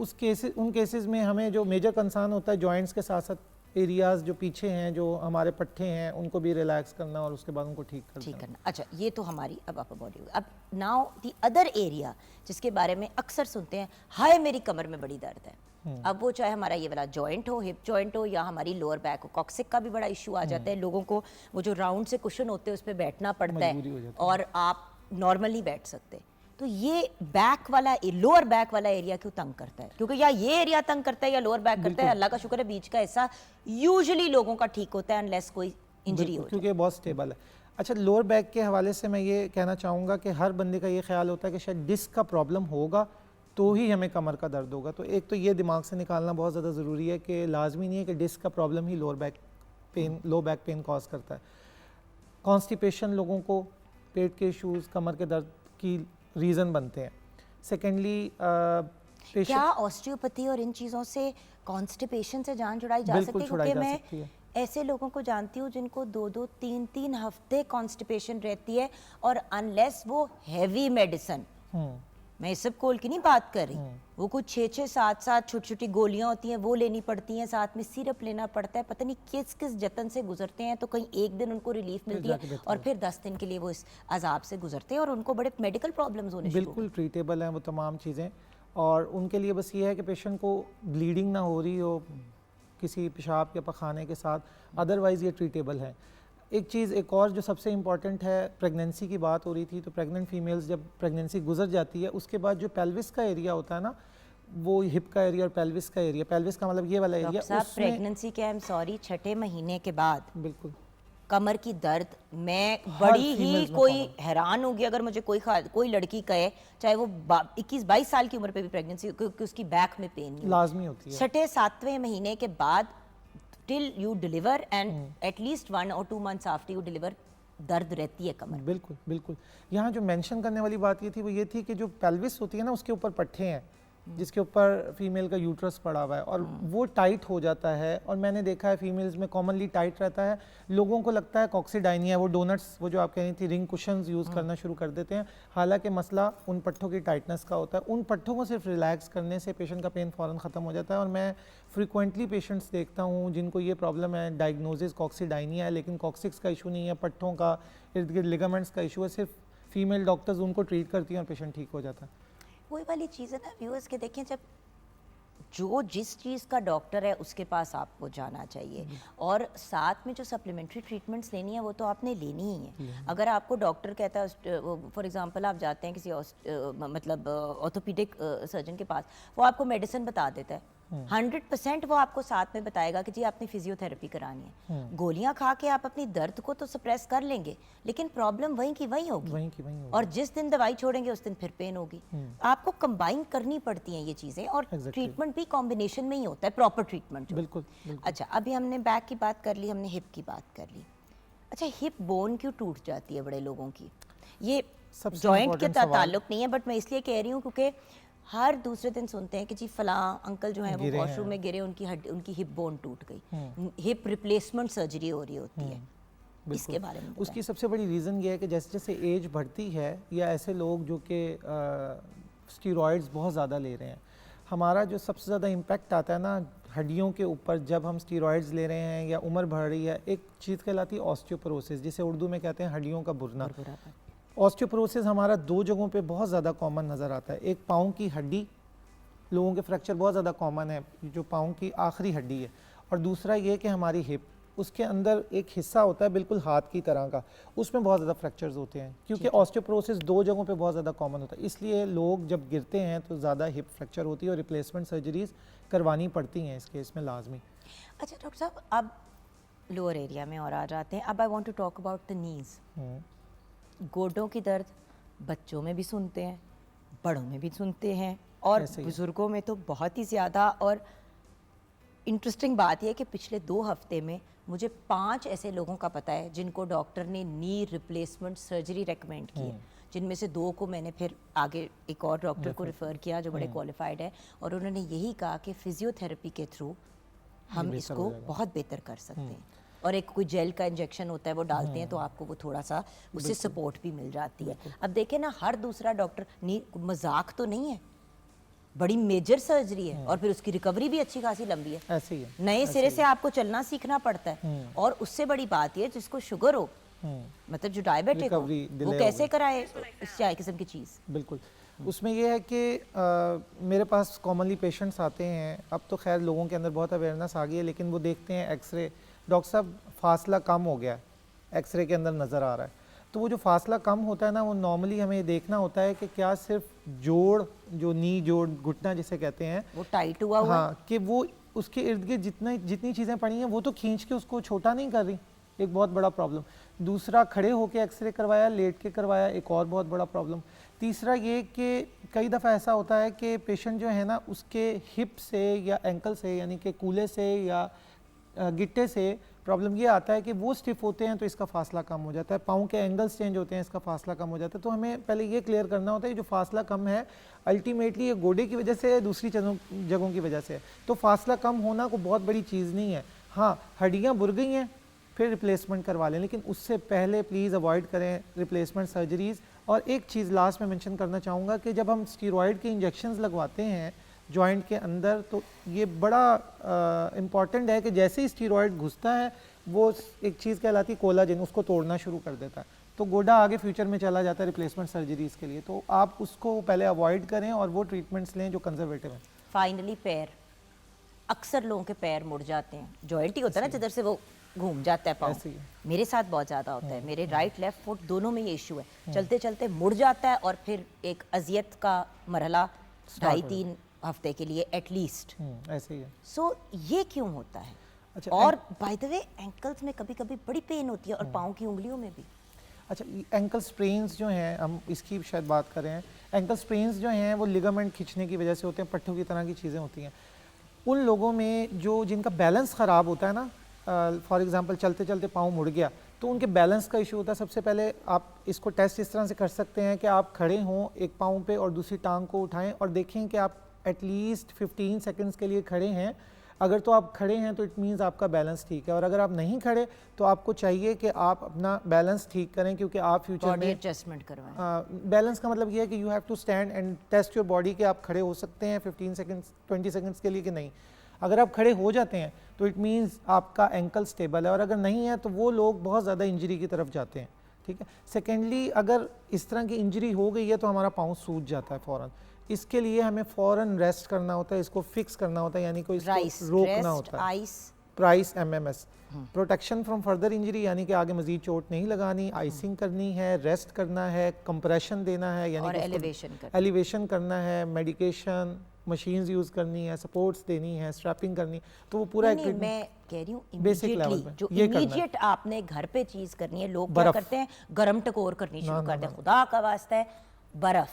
उन केसेस में हमें जो मेजर कंसर्न होता है जॉइंट्स के साथ साथ एरियाज जो पीछे हैं, जो हमारे पट्टे हैं, उनको भी रिलैक्स करना और उसके बाद उनको ठीक करना। अच्छा, ये तो हमारी अब अपर बॉडी हुई। अब नाउ द अदर एरिया जिसके बारे में अक्सर सुनते हैं, हाय मेरी कमर में बड़ी दर्द है। अब वो चाहे हमारा ये वाला जॉइंट हो, हिप जॉइंट हो, या हमारी लोअर बैक हो, कॉक्सिक का भी बड़ा इशू आ जाता है। लोगों को वो जो राउंड से कुशन होते हैं उस पर बैठना पड़ता है और आप नॉर्मल नहीं बैठ सकते। तो ये बैक वाला, लोअर बैक वाला एरिया क्यों तंग करता है? क्योंकि या ये एरिया तंग करता है या लोअर बैक करता है। अल्लाह का शुक्र है बीच का हिस्सा यूजुअली लोगों का ठीक होता है अनलेस कोई इंजरी हो, क्योंकि बहुत स्टेबल है। अच्छा, लोअर बैक के हवाले से मैं ये कहना चाहूँगा कि हर बंदे का ये ख्याल होता है कि शायद डिस्क का प्रॉब्लम होगा तो ही हमें कमर का दर्द होगा। तो एक तो ये दिमाग से निकालना बहुत ज़्यादा ज़रूरी है कि लाजमी नहीं है कि डिस्क का प्रॉब्लम ही लो बैक पेन कॉज करता है। कॉन्स्टिपेशन लोगों को पेट के इश्यूज़, कमर के दर्द की रीज़न बनते हैं। सेकेंडली, क्या ऑस्टियोपैथी और इन चीज़ों से कॉन्स्टिपेशन से जान छुड़ाई जा सकती है? क्योंकि मैं ऐसे लोगों को जानती हूँ जिनको 2-2, 3-3 हफ्ते कॉन्स्टिपेशन रहती है और अनलेस वो हैवी मेडिसिन, मैं इस सब कोल की नहीं बात कर रही, वो कुछ 6-6, 7-7 छोटी छोटी गोलियां होती हैं वो लेनी पड़ती हैं, साथ में सिरप लेना पड़ता है, पता नहीं किस किस जतन से गुजरते हैं। तो कहीं एक दिन उनको रिलीफ मिलती है और फिर 10 दिन के लिए वो इस अजाब से गुजरते हैं और उनको बड़े मेडिकल प्रॉब्लम्स होने शुरू। बिल्कुल ट्रीटेबल हैं वो तमाम चीज़ें, और उनके लिए बस ये है कि पेशेंट को ब्लीडिंग ना हो रही हो किसी पेशाब या पखाने के साथ, अदरवाइज़ ये ट्रीटेबल है। एक चीज़ एक और जो सबसे इम्पॉर्टेंट है, प्रेगनेंसी की बात हो रही थी, तो प्रेग्नेंट फीमेल्स जब प्रेगनेंसी गुजर जाती है उसके बाद जो पेल्विस का एरिया होता है ना, वो हिप का एरिया और पेल्विस का एरिया, पेल्विस का मतलब ये वाला एरिया, उसमें प्रेगनेंसी के, आई एम सॉरी, 6ठे महीने के बाद बिल्कुल कमर की दर्द, मैं बड़ी ही कोई हैरान होगी अगर मुझे कोई लड़की कहे, चाहे वो 21-22 साल की उम्र पे भी प्रेगनेंसी, क्योंकि उसकी बैक में पेन लाजमी होती है। 6ठे-7वें महीने के बाद till you deliver and at least 1 or 2 months after you deliver दर्द रहती है कमर। बिल्कुल बिल्कुल। यहाँ जो मेंशन करने वाली बात ये थी, वो ये थी कि जो पेल्विस होती है ना, उसके ऊपर पट्टे हैं जिसके ऊपर फीमेल का यूट्रस पड़ा हुआ है और वो टाइट हो जाता है, और मैंने देखा है फीमेल्स में कॉमनली टाइट रहता है। लोगों को लगता है कॉक्सीडाइनिया, वो डोनट्स, वो जो आप कह रही थी रिंग कुशंस यूज़ करना शुरू कर देते हैं, हालांकि मसला उन पट्टों की टाइटनेस का होता है। उन पट्टों को सिर्फ रिलैक्स करने से पेशेंट का पेन फ़ौरन ख़त्म हो जाता है। और मैं फ्रिक्वेंटली पेशेंट्स देखता हूँ जिनको ये प्रॉब्लम है, डायग्नोसिस कॉक्सीडाइनिया है, लेकिन कॉक्सिक्स का इशू नहीं है, पट्टों का, इर्द गिर्द लिगामेंट्स का इशू है, सिर्फ फीमेल डॉक्टर्स उनको ट्रीट करती हैं और पेशेंट ठीक हो जाता है। वही वाली चीज़ है ना व्यूअर्स के, देखें जब जो जिस चीज़ का डॉक्टर है उसके पास आपको जाना चाहिए, और साथ में जो सप्लीमेंट्री ट्रीटमेंट्स लेनी है वो तो आपने लेनी ही है। अगर आपको डॉक्टर कहता है, फॉर एग्जांपल आप जाते हैं किसी मतलब ऑर्थोपेडिक सर्जन के पास, वो आपको मेडिसिन बता देता है, 100% वो आपको साथ में बताएगा कि जी आपने फिजियोथेरेपी करानी है। गोलियां खा के आप अपनी दर्द को तो सप्रेस कर लेंगे, लेकिन प्रॉब्लम वहीं की वहीं होगी, और जिस दिन दवाई छोड़ेंगे उस दिन फिर पेन होगी। आपको कंबाइन करनी पड़ती हैं ये चीज़ें, और ट्रीटमेंट भी कॉम्बिनेशन में ही होता है, प्रॉपर ट्रीटमेंट। बिल्कुल। अच्छा, अभी हमने बैक की बात कर ली, हमने हिप की बात कर ली। अच्छा, हिप बोन क्यों टूट जाती है बड़े लोगों की? ये जॉइंट के ताल्लुक नहीं है, बट मैं इसलिए कह रही हूँ क्योंकि हर दूसरे दिन सुनते हैं कि जी फलां अंकल जो है वो वॉशरूम में गिरे, उनकी हिप बोन टूट गई, हिप रिप्लेसमेंट सर्जरी हो रही होती है। इसके बारे में उसकी सबसे बड़ी रीज़न ये है कि जैसे जैसे एज बढ़ती है, या ऐसे लोग जो कि स्टीरॉयड्स बहुत ज़्यादा ले रहे हैं, हमारा जो सबसे ज़्यादा इम्पैक्ट आता है ना हड्डियों के ऊपर जब हम स्टीरॉयड्स ले रहे हैं या उम्र बढ़ रही है, एक चीज़ कहलाती है ऑस्टियोपोरोसिस, जिसे उर्दू में कहते हैं हड्डियों का बुरना। ऑस्टियोपोरोसिस हमारा 2 जगहों पे बहुत ज़्यादा कॉमन नज़र आता है। एक पाँव की हड्डी, लोगों के फ्रैक्चर बहुत ज़्यादा कॉमन है जो पाँव की आखिरी हड्डी है, और दूसरा ये कि हमारी हिप, उसके अंदर एक हिस्सा होता है बिल्कुल हाथ की तरह का, उसमें बहुत ज़्यादा फ्रैक्चर्स होते हैं, क्योंकि ऑस्टियोपोरोसिस 2 जगहों पे बहुत ज़्यादा कॉमन होता है। इसलिए लोग जब गिरते हैं तो ज़्यादा हिप फ्रैक्चर होती है और रिप्लेसमेंट सर्जरीज करवानी पड़ती हैं इस केस में लाजमी। अच्छा डॉक्टर साहब, अब लोअर एरिया में और आ जाते हैं। अब I want to talk about the knees. गोडों की दर्द बच्चों में भी सुनते हैं, बड़ों में भी सुनते हैं, और बुजुर्गों में तो बहुत ही ज़्यादा। और इंटरेस्टिंग बात यह है कि पिछले 2 हफ्ते में मुझे 5 ऐसे लोगों का पता है जिनको डॉक्टर ने नी रिप्लेसमेंट सर्जरी रेकमेंड की है, जिनमें से 2 को मैंने फिर आगे एक और डॉक्टर को रेफ़र किया जो बड़े क्वालिफाइड है, और उन्होंने यही कहा कि फिजियोथेरेपी के थ्रू हम इसको बहुत बेहतर कर सकते हैं। और एक कोई जेल का इंजेक्शन होता है वो डालते हैं तो आपको वो थोड़ा सा उससे सपोर्ट भी मिल जाती है। अब देखें ना, हर दूसरा डॉक्टर मजाक तो नहीं है, बड़ी मेजर सर्जरी है और फिर उसकी रिकवरी भी अच्छी खासी लंबी है। ऐसे ही है, नए सिरे से आपको चलना सीखना पड़ता है। और उससे बड़ी बात ये, जिसको शुगर हो, मतलब जो डायबिटिक हो, वो कैसे कराए इस किस्म की चीज़। बिल्कुल, उसमें ये है कि मेरे पास कॉमनली पेशेंट्स आते हैं, अब तो खैर लोगों के अंदर बहुत अवेयरनेस आ गई है, लेकिन वो देखते हैं एक्सरे, डॉक्टर साहब फासला कम हो गया, एक्सरे के अंदर नज़र आ रहा है। तो वो जो फासला कम होता है ना, वो नॉर्मली हमें ये देखना होता है कि क्या सिर्फ जोड़, जो नी जोड़, घुटना जिसे कहते हैं, वो टाइट हुआ हुआ हाँ, कि वो उसके इर्द गिर्द जितनी चीज़ें पड़ी हैं वो तो खींच के उसको छोटा नहीं कर रही, एक बहुत बड़ा प्रॉब्लम। दूसरा, खड़े होके एक्सरे करवाया, लेट के करवाया, एक और बहुत बड़ा प्रॉब्लम। तीसरा ये कि कई दफ़ा ऐसा होता है कि पेशेंट जो है ना, उसके हिप से या एंकल से, यानी कि कूले से या गिट्टे से प्रॉब्लम ये आता है कि वो स्टिफ होते हैं तो इसका फासला कम हो जाता है, पाँव के एंगल्स चेंज होते हैं, इसका फासला कम हो जाता है। तो हमें पहले ये क्लियर करना होता है जो फासला कम है अल्टीमेटली ये गोडे की वजह से है, दूसरी जगहों की वजह से है। तो फासला कम होना कोई बहुत बड़ी चीज़ नहीं है। हाँ, हड्डियाँ बुर गई हैं फिर रिप्लेसमेंट करवा लें, लेकिन उससे पहले प्लीज़ अवॉइड करें रिप्लेसमेंट सर्जरीज़। और एक चीज़ लास्ट में मेंशन करना चाहूँगा कि जब हम स्टीरॉयड के इंजेक्शंस लगवाते हैं जॉइंट के अंदर, तो ये बड़ा इम्पॉर्टेंट है कि जैसे ही स्टीरॉयड घुसता है वो एक चीज़ कहलाती है कोलाजन, उसको तोड़ना शुरू कर देता है, तो गोडा आगे फ्यूचर में चला जाता है रिप्लेसमेंट सर्जरीज़ के लिए। तो आप उसको पहले अवॉइड करें और वो ट्रीटमेंट्स लें जो कंजर्वेटिव हैं। फाइनली पैर, अक्सर लोगों के पैर मुड़ जाते हैं, जॉइंट ही होता है ना जिधर से वो घूम जाता है पाँव। मेरे साथ बहुत ज़्यादा होता है, मेरे राइट लेफ्ट फुट दोनों में ये इशू है, चलते चलते मुड़ जाता है और फिर एक अजियत का मरहला 2.5-3 हफ्ते के लिए एटलीस्ट। ऐसे ही है। सो ये क्यों होता है? अच्छा, और बाय द वे एंकल्स में कभी कभी बड़ी पेन होती है और पाँव की उंगलियों में भी। अच्छा, एंकल स्प्रेन्स जो हैं, हम इसकी शायद बात कर रहे हैं। एंकल स्प्रेन्स जो हैं वो लिगामेंट खिंचने की वजह से होते हैं, पट्टों की तरह की चीज़ें होती हैं। उन लोगों में जिनका बैलेंस ख़राब होता है ना, फॉर एग्जांपल चलते चलते पाँव मुड़ गया, तो उनके बैलेंस का इशू होता है। सबसे पहले आप इसको टेस्ट इस तरह से कर सकते हैं कि आप खड़े हों एक पाँव पे और दूसरी टांग को उठाएं और देखें कि आप एटलीस्ट 15 सेकंड्स के लिए खड़े हैं। अगर तो आप खड़े हैं तो इट मीन्स आपका बैलेंस ठीक है, और अगर आप नहीं खड़े तो आपको चाहिए कि आप अपना बैलेंस ठीक करें, क्योंकि आप फ्यूचर में एडजस्टमेंट करवाएं। बैलेंस का मतलब ये है कि you have to stand and test your body कि आप खड़े हो सकते हैं 15 सेकंड्स 20 सेकंड्स के लिए कि नहीं। अगर आप खड़े हो जाते हैं तो इट मीन्स आपका एंकल स्टेबल है, और अगर नहीं है तो वो लोग बहुत ज़्यादा इंजरी की तरफ जाते हैं। ठीक है। सेकेंडली, अगर इस तरह की इंजरी हो गई है तो हमारा पाँव सूज जाता है फ़ौरन। इसके लिए हमें फ़ौरन रेस्ट करना होता है, इसको फिक्स करना होता है, यानी कोई इसको रोकना होता है। Price MMS, protection from further injury, यानी कि आगे मजीद चोट नहीं लगानी, आइसिंग करनी है, रेस्ट करना है, कंप्रेशन देना है, यानी एलिवेशन करना है, मेडिकेशन, मशीन्स यूज़ करनी है, सपोर्ट्स देनी है, स्ट्रैपिंग करनी। तो वो पूरा नहीं, मैं कह रही हूँ बेसिक लेवल पे जो इमीडिएट आपने घर पे चीज़ करनी है। लोग क्या करते हैं, गरम टकोर करनी शुरू कर दें। खुदा का वास्ता है, बर्फ़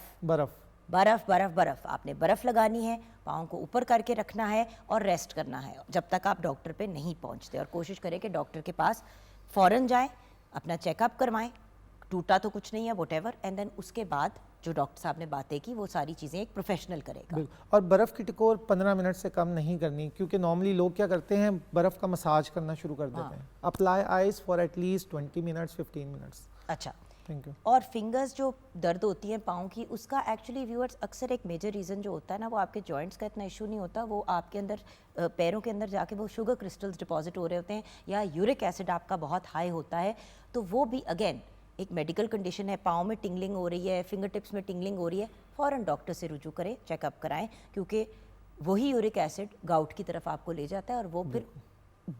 आपने बर्फ़ लगानी है, पाँव को ऊपर करके रखना है और रेस्ट करना है जब तक आप डॉक्टर पे नहीं पहुंचते। और कोशिश करें कि डॉक्टर के पास फ़ौरन जाएं, अपना चेकअप करवाएं, टूटा तो कुछ नहीं है व्हाटएवर, एंड देन उसके बाद जो डॉक्टर साहब ने बातें की वो सारी चीज़ें एक प्रोफेशनल करेगा। और बर्फ़ की टकोर 15 मिनट से कम नहीं करनी, क्योंकि नॉर्मली लोग क्या करते हैं, बर्फ़ का मसाज करना शुरू कर देते हैं। Apply ice for at least 20 minutes 15 minutes. अच्छा, थैंक यू। और फिंगर्स जो दर्द होती हैं पाँव की, उसका एक्चुअली व्यूअर्स अक्सर एक मेजर रीज़न जो होता है ना, वो आपके जॉइंट्स का इतना इशू नहीं होता, वो आपके अंदर पैरों के अंदर जाके वो शुगर क्रिस्टल्स डिपॉजिट हो रहे होते हैं, या यूरिक एसिड आपका बहुत हाई होता है। तो वो भी अगेन एक मेडिकल कंडीशन है। पाँव में टिंगलिंग हो रही है, फिंगर टिप्स में टिंगलिंग हो रही है, फ़ौरन डॉक्टर से रुजू करें, चेकअप कराएं, क्योंकि वही यूरिक एसिड गाउट की तरफ आपको ले जाता है और वो फिर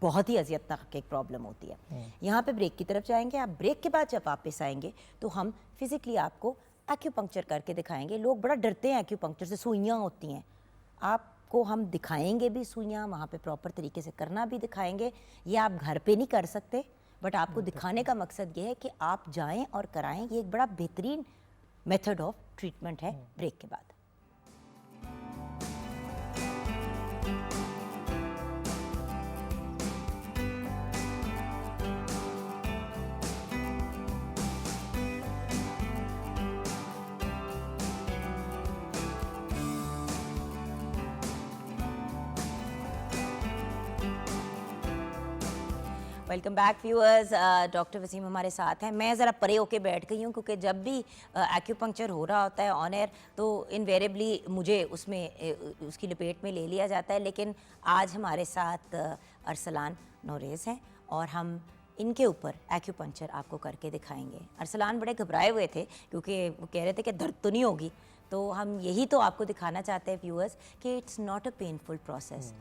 बहुत ही अजियतनाक एक प्रॉब्लम होती है। यहाँ पे ब्रेक की तरफ जाएंगे। आप ब्रेक के बाद जब वापस आएंगे तो हम फिजिकली आपको एक्यूपंक्चर करके दिखाएंगे। लोग बड़ा डरते हैं एक्यूपंक्चर से, सुइयाँ होती हैं। आपको हम दिखाएंगे भी सुइयाँ, वहाँ पे प्रॉपर तरीके से करना भी दिखाएंगे। ये आप घर पे नहीं कर सकते, बट आपको दिखाने का मकसद ये है कि आप जाएं और कराएं। ये एक बड़ा बेहतरीन मेथड ऑफ ट्रीटमेंट है। ब्रेक के बाद welcome back viewers. Doctor Waseem हमारे साथ हैं। मैं ज़रा परे होके बैठ गई हूँ क्योंकि जब भी एक्यूपंक्चर हो रहा होता है ऑन एयर तो इनवेरेबली मुझे उसमें उसकी लपेट में ले लिया जाता है, लेकिन आज हमारे साथ अरसलान नोरेज़ हैं और हम इनके ऊपर एक्यूपंक्चर आपको करके दिखाएंगे। अरसलान बड़े घबराए हुए थे क्योंकि वो कह रहे थे कि दर्द तो नहीं होगी, तो हम यही तो आपको दिखाना चाहते हैं व्यूअर्स कि it's not a painful process.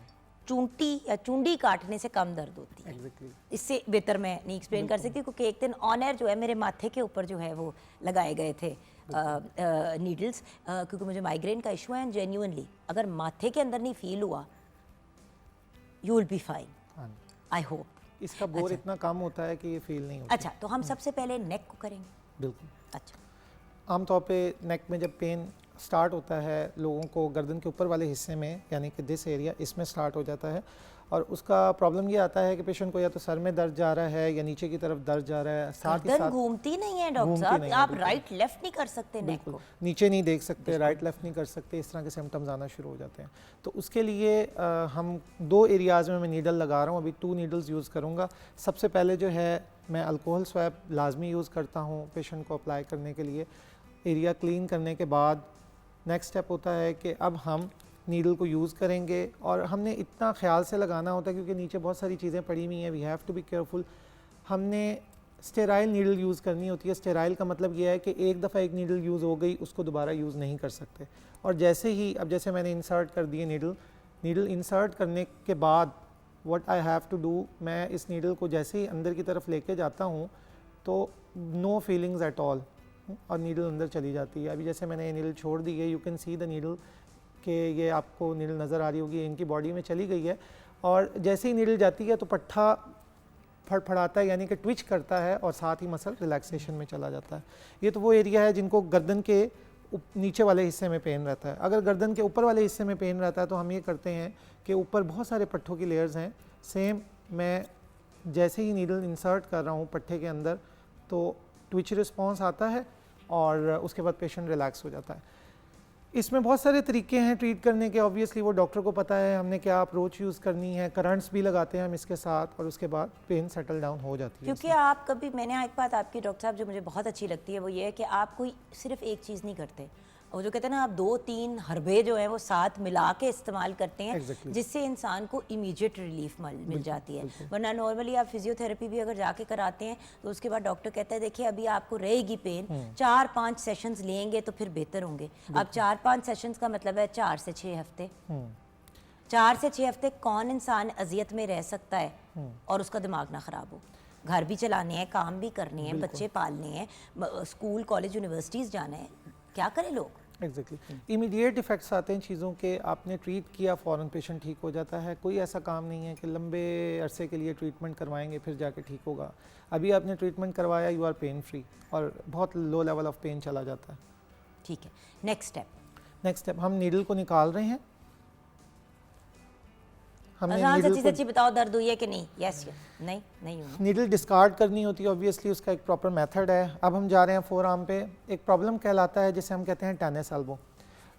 चूंटी या चुंडी काटने से कम दर्द होती है। Exactly. इससे बेहतर मैं नहीं एक्सप्लेन कर सकती क्योंकि एक दिन ऑन एयर जो है मेरे माथे के ऊपर जो है वो लगाए गए थे नीडल्स, क्योंकि मुझे माइग्रेन का इशू है। एंड जेन्युइनली अगर माथे के अंदर नहीं फील हुआ, यू विल बी फाइन, हाँ, आई होप। इसका बोर इतना कम होता है कि ये फील नहीं होता। अच्छा, तो हम सबसे पहले नेक को करेंगे। बिल्कुल। अच्छा, आमतौर पे नेक में जब पेन स्टार्ट होता है लोगों को गर्दन के ऊपर वाले हिस्से में, यानी कि दिस एरिया, इसमें स्टार्ट हो जाता है। और उसका प्रॉब्लम ये आता है कि पेशेंट को या तो सर में दर्द जा रहा है या नीचे की तरफ दर्द जा रहा है, साथ ही गर्दन साथ घूमती नहीं है डॉक्टर साहब, आप राइट लेफ्ट नहीं कर सकते नेक को। नीचे नहीं देख सकते, राइट लेफ्ट नहीं कर सकते, इस तरह के सिम्टम्स आना शुरू हो जाते हैं। तो उसके लिए हम 2 एरियाज़ में मैं नीडल लगा रहा हूँ। अभी 2 नीडल्स यूज़ करूँगा। सबसे पहले जो है मैं अल्कोहल स्वैब लाजमी यूज़ करता हूँ पेशेंट को अप्लाई करने के लिए। एरिया क्लीन करने के बाद नेक्स्ट स्टेप होता है कि अब हम नीडल को यूज़ करेंगे, और हमने इतना ख्याल से लगाना होता है क्योंकि नीचे बहुत सारी चीज़ें पड़ी हुई हैं। We have to be careful. हमने स्टेराइल नीडल यूज़ करनी होती है। स्टेराइल का मतलब यह है कि एक दफ़ा एक नीडल यूज़ हो गई उसको दोबारा यूज़ नहीं कर सकते। और जैसे ही अब जैसे मैंने इंसर्ट कर दिए नीडल इंसर्ट करने के बाद what I have to do, मैं इस नीडल को जैसे ही अंदर की तरफ लेके जाता हूँ तो नो फीलिंग्स एट ऑल, और नीडल अंदर चली जाती है। अभी जैसे मैंने ये नीडल छोड़ दी है, you can see the needle कि ये आपको नीडल नज़र आ रही होगी, इनकी बॉडी में चली गई है। और जैसे ही नीडल जाती है तो पट्ठा फड़फड़ाता है, यानी कि ट्विच करता है, और साथ ही मसल रिलैक्सेशन में चला जाता है। ये तो वो एरिया है जिनको गर्दन के नीचे वाले हिस्से में पेन रहता है। अगर गर्दन के ऊपर वाले हिस्से में पेन रहता है तो हम ये करते हैं कि ऊपर बहुत सारे पट्ठों की लेयर्स हैं। सेम मैं जैसे ही नीडल इंसर्ट कर रहा हूँ पट्ठे के अंदर तो ट्विच रिस्पॉन्स आता है और उसके बाद पेशेंट रिलैक्स हो जाता है। इसमें बहुत सारे तरीके हैं ट्रीट करने के। ऑब्वियसली वो डॉक्टर को पता है हमने क्या अप्रोच यूज़ करनी है। करंट्स भी लगाते हैं हम इसके साथ, और उसके बाद पेन सेटल डाउन हो जाती है। क्योंकि आप कभी, मैंने एक बात आपकी डॉक्टर साहब जो मुझे बहुत अच्छी लगती है वो ये है कि आप कोई सिर्फ एक चीज़ नहीं करते, और जो कहते हैं ना आप 2-3 हर्बे जो हैं वो साथ मिला के इस्तेमाल करते हैं, Exactly. जिससे इंसान को इमीडिएट रिलीफ मिल जाती है। वरना नॉर्मली आप फिजियोथेरेपी भी अगर जाके कराते हैं तो उसके बाद डॉक्टर कहता है देखिए अभी आपको रहेगी पेन, 4-5 सेशंस लेंगे तो फिर बेहतर होंगे। अब 4-5 सेशंस का मतलब है 4 से 6 हफ्ते। 4 से 6 हफ्ते कौन इंसान अजियत में रह सकता है और उसका दिमाग ना ख़राब हो। घर भी चलाने हैं, काम भी करने हैं, बच्चे पालने हैं, स्कूल कॉलेज यूनिवर्सिटीज़ जाना है, क्या करें लोग। एग्जैक्टली इमीडिएट इफ़ेक्ट्स आते हैं चीज़ों के। आपने ट्रीट किया फ़ौरन पेशेंट ठीक हो जाता है। कोई ऐसा काम नहीं है कि लंबे अरसे के लिए ट्रीटमेंट करवाएंगे फिर जाके ठीक होगा। अभी आपने ट्रीटमेंट करवाया, यू आर पेन फ्री, और बहुत लो लेवल ऑफ पेन चला जाता है। ठीक है, नेक्स्ट स्टेप हम नीडल को निकाल रहे हैं। सच्ची बताओ दर्द हुई है कि नहीं? यस नहीं हुई। नीडल डिस्कार्ड करनी होती है, ऑब्वियसली उसका एक प्रॉपर मेथड है। अब हम जा रहे हैं फोर आर्म पे। एक प्रॉब्लम कहलाता है जिसे हम कहते हैं टेनिस एल्बो।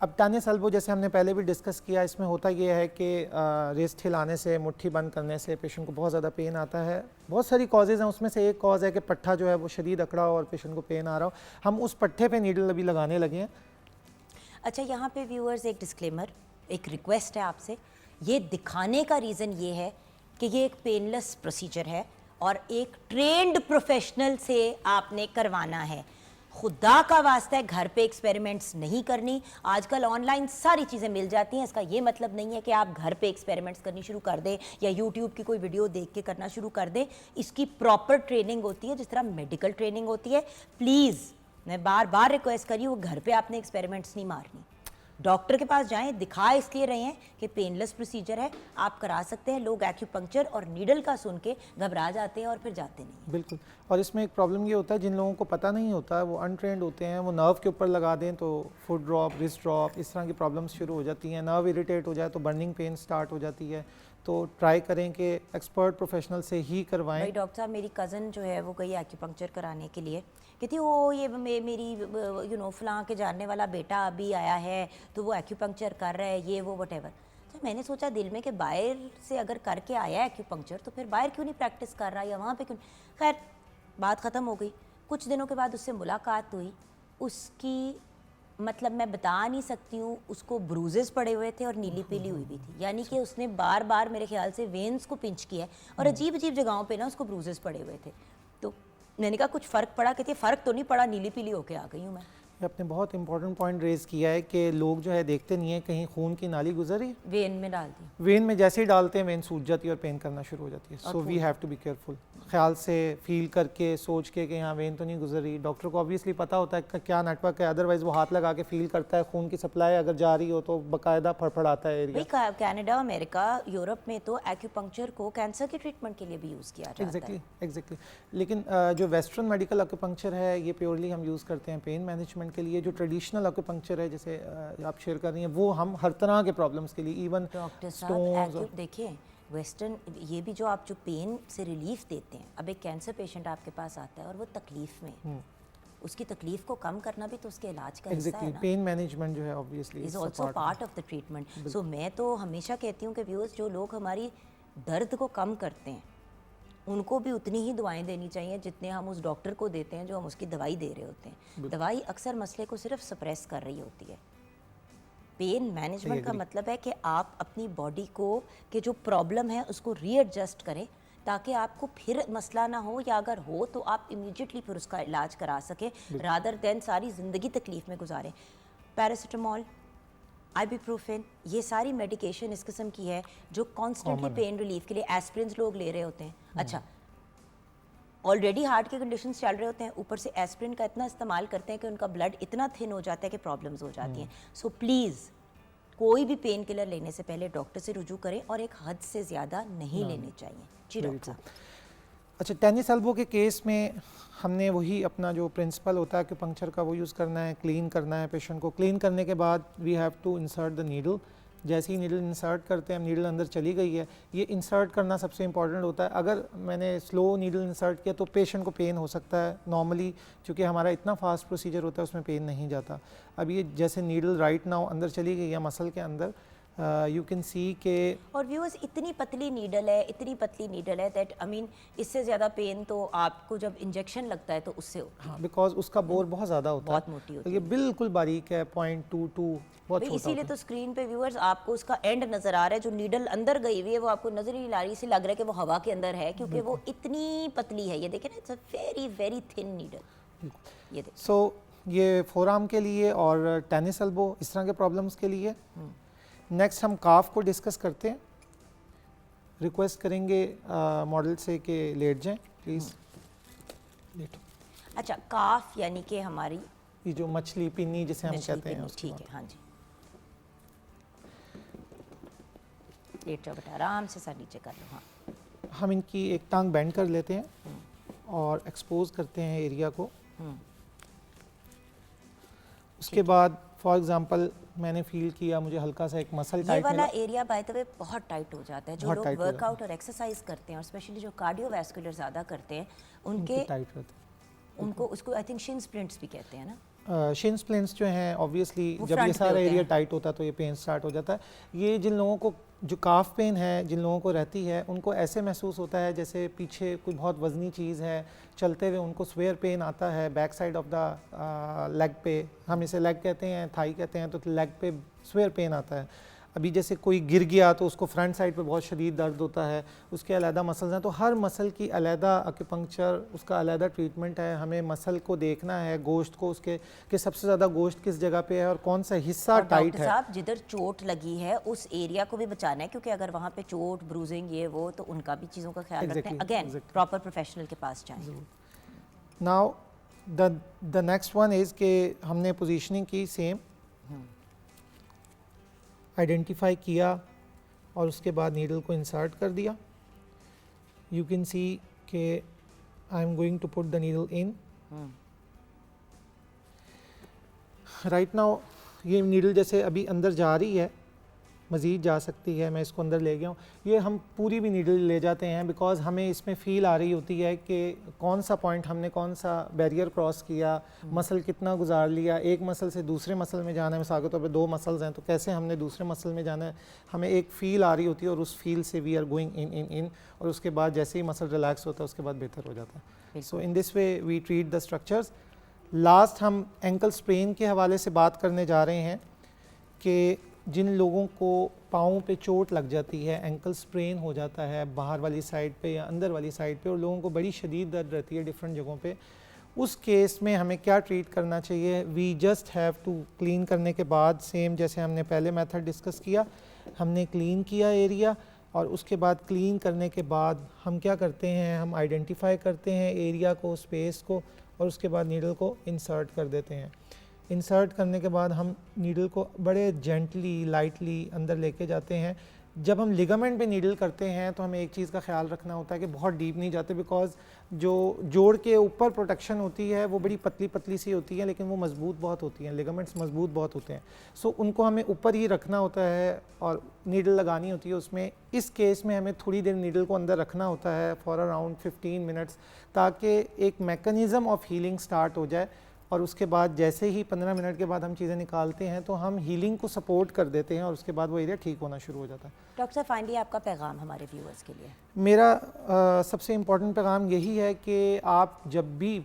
अब टेनिस एल्बो जैसे हमने पहले भी डिस्कस किया, इसमें होता ये है कि रिस्ट हिलाने से, मुट्ठी बंद करने से पेशेंट को बहुत ज़्यादा पेन आता है। बहुत सारी कॉजेज़ हैं, उसमें से एक कॉज है कि पट्ठा जो है वो शदीद अकड़ा हो और पेशेंट को पेन आ रहा हो। हम उस पट्ठे पे नीडल अभी लगाने लगे हैं। अच्छा, यहाँ पे व्यूअर्स एक डिस्क्लेमर, एक रिक्वेस्ट है आपसे। ये दिखाने का रीज़न ये है कि ये एक पेनलेस प्रोसीजर है और एक ट्रेंड प्रोफेशनल से आपने करवाना है। खुदा का वास्ता है घर पे एक्सपेरिमेंट्स नहीं करनी। आजकल ऑनलाइन सारी चीज़ें मिल जाती हैं। इसका ये मतलब नहीं है कि आप घर पे एक्सपेरिमेंट्स करनी शुरू कर दें या यूट्यूब की कोई वीडियो देख के करना शुरू कर दें। इसकी प्रॉपर ट्रेनिंग होती है, जिस तरह मेडिकल ट्रेनिंग होती है। प्लीज़ मैं बार बार रिक्वेस्ट करी हूँ, घर पे आपने एक्सपेरिमेंट्स नहीं मारनी। डॉक्टर के पास जाएं, दिखा इसलिए रहे हैं कि पेनलेस प्रोसीजर है, आप करा सकते हैं। लोग एक्यूपंक्चर और नीडल का सुन के घबरा जाते हैं और फिर जाते नहीं। बिल्कुल। और इसमें एक प्रॉब्लम ये होता है, जिन लोगों को पता नहीं होता है, वो अनट्रेंड होते हैं, वो नर्व के ऊपर लगा दें तो फुट ड्रॉप, रिस्ट ड्रॉप, इस तरह की प्रॉब्लम्स शुरू हो जाती हैं। नर्व इरिटेट हो जाए तो बर्निंग पेन स्टार्ट हो जाती है। तो ट्राई करें कि एक्सपर्ट प्रोफेशनल से ही करवाएं। भाई डॉक्टर साहब, मेरी कज़न जो है वो गई एक्यूपंक्चर कराने के लिए, कहती वो ये मेरी फलां के जानने वाला बेटा अभी आया है तो वो एक्यूपंक्चर कर रहा है, ये वो वटेवर। तो मैंने सोचा दिल में कि बाहर से अगर करके आया है एक्यूपंक्चर तो फिर बाहर क्यों नहीं प्रैक्टिस कर रहा या वहाँ पे क्यों। खैर बात ख़त्म हो गई। कुछ दिनों के बाद उससे मुलाकात हुई। उसकी मतलब मैं बता नहीं सकती हूँ, उसको ब्रूजेस पड़े हुए थे और नीली पीली हुई भी थी, यानी कि उसने बार बार मेरे ख्याल से वेन्स को पिंच किया है और अजीब अजीब जगहों पे ना उसको ब्रूजेस पड़े हुए थे। तो मैंने कहा कुछ फ़र्क पड़ा? कहती है फ़र्क तो नहीं पड़ा, नीली पीली होके आ गई हूँ मैं। ये आपने बहुत इंपॉर्टेंट पॉइंट रेज किया है कि लोग जो है देखते नहीं है कहीं खून की नाली गुजरी, वेन में डाल दी, वेन में जैसे ही डालते हैं वेन सूज जाती है और पेन करना शुरू हो जाती है। So we have to be careful, ख्याल से फील करके सोच के कि यहाँ वेन तो नहीं गुजर रही। डॉक्टर को ऑब्वियसली पता होता है कि क्या नेटवर्क है, अदरवाइज वो हाथ लगा के फील करता है खून की सप्लाई अगर जा रही हो तो बाकायदा फड़फड़ाता है एरिया। भाई कनाडा, अमेरिका, यूरोप में तो एक्यूपंक्चर को कैंसर के ट्रीटमेंट के लिए भी यूज़ किया जाता है। एग्जैक्टली। लेकिन जो वेस्टर्न मेडिकल एक्यूपंक्चर है ये प्योरली हम यूज़ करते हैं पेन मैनेजमेंट के लिए। जो ट्रेडिशनल एक्यूपंक्चर है जैसे आप शेयर कर रही हैं वो हम हर तरह के प्रॉब्लम्स के लिए, इवन डॉक्टर साहब देखिए वेस्टर्न ये भी जो आप जो पेन से रिलीफ देते हैं, अब एक कैंसर पेशेंट आपके पास आता है और वो तकलीफ में, उसकी तकलीफ को कम करना भी तो उसके इलाज का हिस्सा है ना। पेन मैनेजमेंट जो है obviously is also part of the treatment. So मैं तो हमेशा कहती हूँ कि व्यूअर्स जो लोग हमारी दर्द को कम करते हैं उनको भी उतनी ही दवाएं देनी चाहिए जितने हम उस डॉक्टर को देते हैं जो हम उसकी दवाई दे रहे होते हैं। दवाई अक्सर मसले को सिर्फ सप्रेस कर रही होती है। पेन मैनेजमेंट का मतलब है कि आप अपनी बॉडी को के जो प्रॉब्लम है उसको रीएडजस्ट करें ताकि आपको फिर मसला ना हो, या अगर हो तो आप इमीडिएटली फिर उसका इलाज करा सकें रादर देन सारी ज़िंदगी तकलीफ़ में गुजारें। पैरासीटामॉल, आइबुप्रोफेन, ये सारी मेडिकेशन इस किस्म की है जो कॉन्स्टेंटली पेन रिलीफ के लिए एस्पिरिन लोग ले रहे होते हैं। अच्छा, ऑलरेडी हार्ट के कंडीशंस चल रहे होते हैं, ऊपर से एस्पिरिन का इतना इस्तेमाल करते हैं कि उनका ब्लड इतना थिन हो जाता है कि प्रॉब्लम्स हो जाती हैं। सो प्लीज़ कोई भी पेन किलर लेने से पहले डॉक्टर से रुजू करें और एक हद से ज़्यादा नहीं लेने चाहिए। जी डॉक्टर साहब। अच्छा, टेनिस एल्बो के केस में हमने वही अपना जो प्रिंसिपल होता है कि पंक्चर का वो यूज़ करना है, क्लीन करना है पेशेंट को। क्लीन करने के बाद we have to insert the needle. जैसे ही नीडल इंसर्ट करते हैं, नीडल अंदर चली गई है, ये इंसर्ट करना सबसे इंपॉर्टेंट होता है। अगर मैंने स्लो नीडल इंसर्ट किया तो पेशेंट को पेन हो सकता है। नॉर्मली चूँकि हमारा इतना फास्ट प्रोसीजर होता है उसमें पेन नहीं जाता। अब ये जैसे नीडल राइट नाउ अंदर चली गई है मसल के अंदर, यू कैन सी के। और व्यूअर्स इतनी पतली नीडल है, इतनी पतली नीडल है दैट आई मीन इससे ज़्यादा पेन तो आपको जब इंजेक्शन लगता है तो उससे होती है। हाँ, बिकॉज उसका बोर बहुत ज़्यादा होता है, बहुत मोटी होती है। ये बिल्कुल बारीक है, 0.22 बहुत छोटा इसीलिए होता तो स्क्रीन पे व्यूअर्स आपको उसका एंड नज़र आ रहा है, जो नीडल अंदर गई हुई है वो आपको नज़र ही नहीं आ रही, इसे लग रहा है कि वो हवा के अंदर है क्योंकि वो इतनी पतली है। ये देखें ना, it's a very very thin needle. ये देखिए। सो ये फोरआर्म के लिए और टेनिस एल्बो इस तरह के प्रॉब्लम्स के लिए। नेक्स्ट हम काफ को डिस्कस करते हैं। रिक्वेस्ट करेंगे मॉडल से कि लेट जाएं प्लीज़। लेटो। अच्छा, काफ यानी कि हमारी ये जो मछली पिन्नी जिसे हम कहते हैं, ठीक है। हाँ जी, लेट जाओ बेटा, आराम से सर नीचे कर लो। हाँ, हम इनकी एक टांग बेंड कर लेते हैं और एक्सपोज करते हैं एरिया को। उसके बाद फॉर एग्जांपल मैंने फील किया मुझे हल्का सा एक मसल ये टाइट वाला एरिया बाय द वे बहुत टाइट हो जाता है। जो बहुत लोग टाइट हो जाता वर्कआउट और एक्सरसाइज करते हैं और स्पेशली जो कार्डियोवैस्कुलर ज़्यादा करते हैं उनके टाइट रहता है। उनको उसको आई थिंक शिन स्प्लिंट्स भी कहते हैं ना। शिन स्प्लिंट्स जो हैं ऑब्वियसली वो जब ये front पे सारा होते एरिया हैं। टाइट होता है तो ये पेन स्टार्ट हो जाता है। ये जिन लोगों को जो काफ पेन है जिन लोगों को रहती है उनको ऐसे महसूस होता है जैसे पीछे कोई बहुत वजनी चीज़ है, चलते हुए उनको स्वेयर पेन आता है back side of the leg पे। हम इसे लेग कहते हैं, थाई कहते हैं, तो लेग पे स्वेयर पेन आता है। अभी जैसे कोई गिर गया तो उसको फ्रंट साइड पे बहुत शदीद दर्द होता है, उसके अलहदा मसल्स हैं, तो हर मसल की अलहदा एक्यूपंक्चर, उसका अलहदा ट्रीटमेंट है। हमें मसल को देखना है, गोश्त को, उसके कि सबसे ज़्यादा गोश्त किस जगह पे है और कौन सा हिस्सा और टाइट डॉक्टर है। साहब जिधर चोट लगी है उस एरिया को भी बचाना है क्योंकि अगर वहाँ पे चोट, ब्रूजिंग, ये वो, तो उनका भी चीज़ों का ख्याल रखना है। अगेन प्रॉपर प्रोफेशनल के पास जाएं। Now the next one is कि हमने पोजीशनिंग की सेम, आइडेंटिफाई किया और उसके बाद नीडल को इंसर्ट कर दिया। यू कैन सी कि I am going to put the needle in. Right now ये नीडल जैसे अभी अंदर जा रही है मज़ीद जा सकती है, मैं इसको अंदर ले गया हूँ। ये हम पूरी भी नीडल ले जाते हैं बिकॉज़ हमें इसमें फ़ील आ रही होती है कि कौन सा पॉइंट हमने कौन सा बैरियर क्रॉस किया, मसल कितना गुजार लिया, एक मसल से दूसरे मसल में जाना है। मिसाल के तौर पे 2 मसल्स हैं तो कैसे हमने दूसरे मसल में जाना है, हमें एक फ़ील आ रही होती है और उस फील से वी आर गोइंग इन और उसके बाद जैसे ही मसल रिलैक्स होता है उसके बाद बेहतर हो जाता है। So in this way we treat the structures. Last हम एंकल स्प्रेन के हवाले से बात करने जा रहे हैं कि जिन लोगों को पाँव पे चोट लग जाती है, एंकल स्प्रेन हो जाता है बाहर वाली साइड पे या अंदर वाली साइड पे, और लोगों को बड़ी शदीद दर्द रहती है डिफरेंट जगहों पे, उस केस में हमें क्या ट्रीट करना चाहिए? We just have to clean करने के बाद, सेम जैसे हमने पहले मेथड डिस्कस किया, हमने क्लीन किया एरिया और उसके बाद क्लीन करने के बाद हम क्या करते हैं, हम आइडेंटिफाई करते हैं एरिया को, स्पेस को, और उसके बाद नीडल को इंसर्ट कर देते हैं। इंसर्ट करने के बाद हम नीडल को बड़े जेंटली लाइटली अंदर लेके जाते हैं। जब हम लिगामेंट पे नीडल करते हैं तो हमें एक चीज़ का ख्याल रखना होता है कि बहुत डीप नहीं जाते, बिकॉज जो जोड़ के ऊपर प्रोटेक्शन होती है वो बड़ी पतली पतली सी होती है, लेकिन वो मजबूत बहुत होती हैं, लिगामेंट्स मजबूत बहुत होते हैं। सो उनको हमें ऊपर ही रखना होता है और नीडल लगानी होती है उसमें। इस केस में हमें थोड़ी देर नीडल को अंदर रखना होता है फॉर अराउंड 15 मिनट्स, ताकि एक मैकेनिज़्म ऑफ हीलिंग स्टार्ट हो जाए। और उसके बाद जैसे ही 15 मिनट के बाद हम चीज़ें निकालते हैं तो हम हीलिंग को सपोर्ट कर देते हैं और उसके बाद वो एरिया ठीक होना शुरू हो जाता है। डॉक्टर साहब, फाइनली आपका पैगाम हमारे व्यूअर्स के लिए? मेरा सबसे इम्पॉर्टेंट पैगाम यही है कि आप जब भी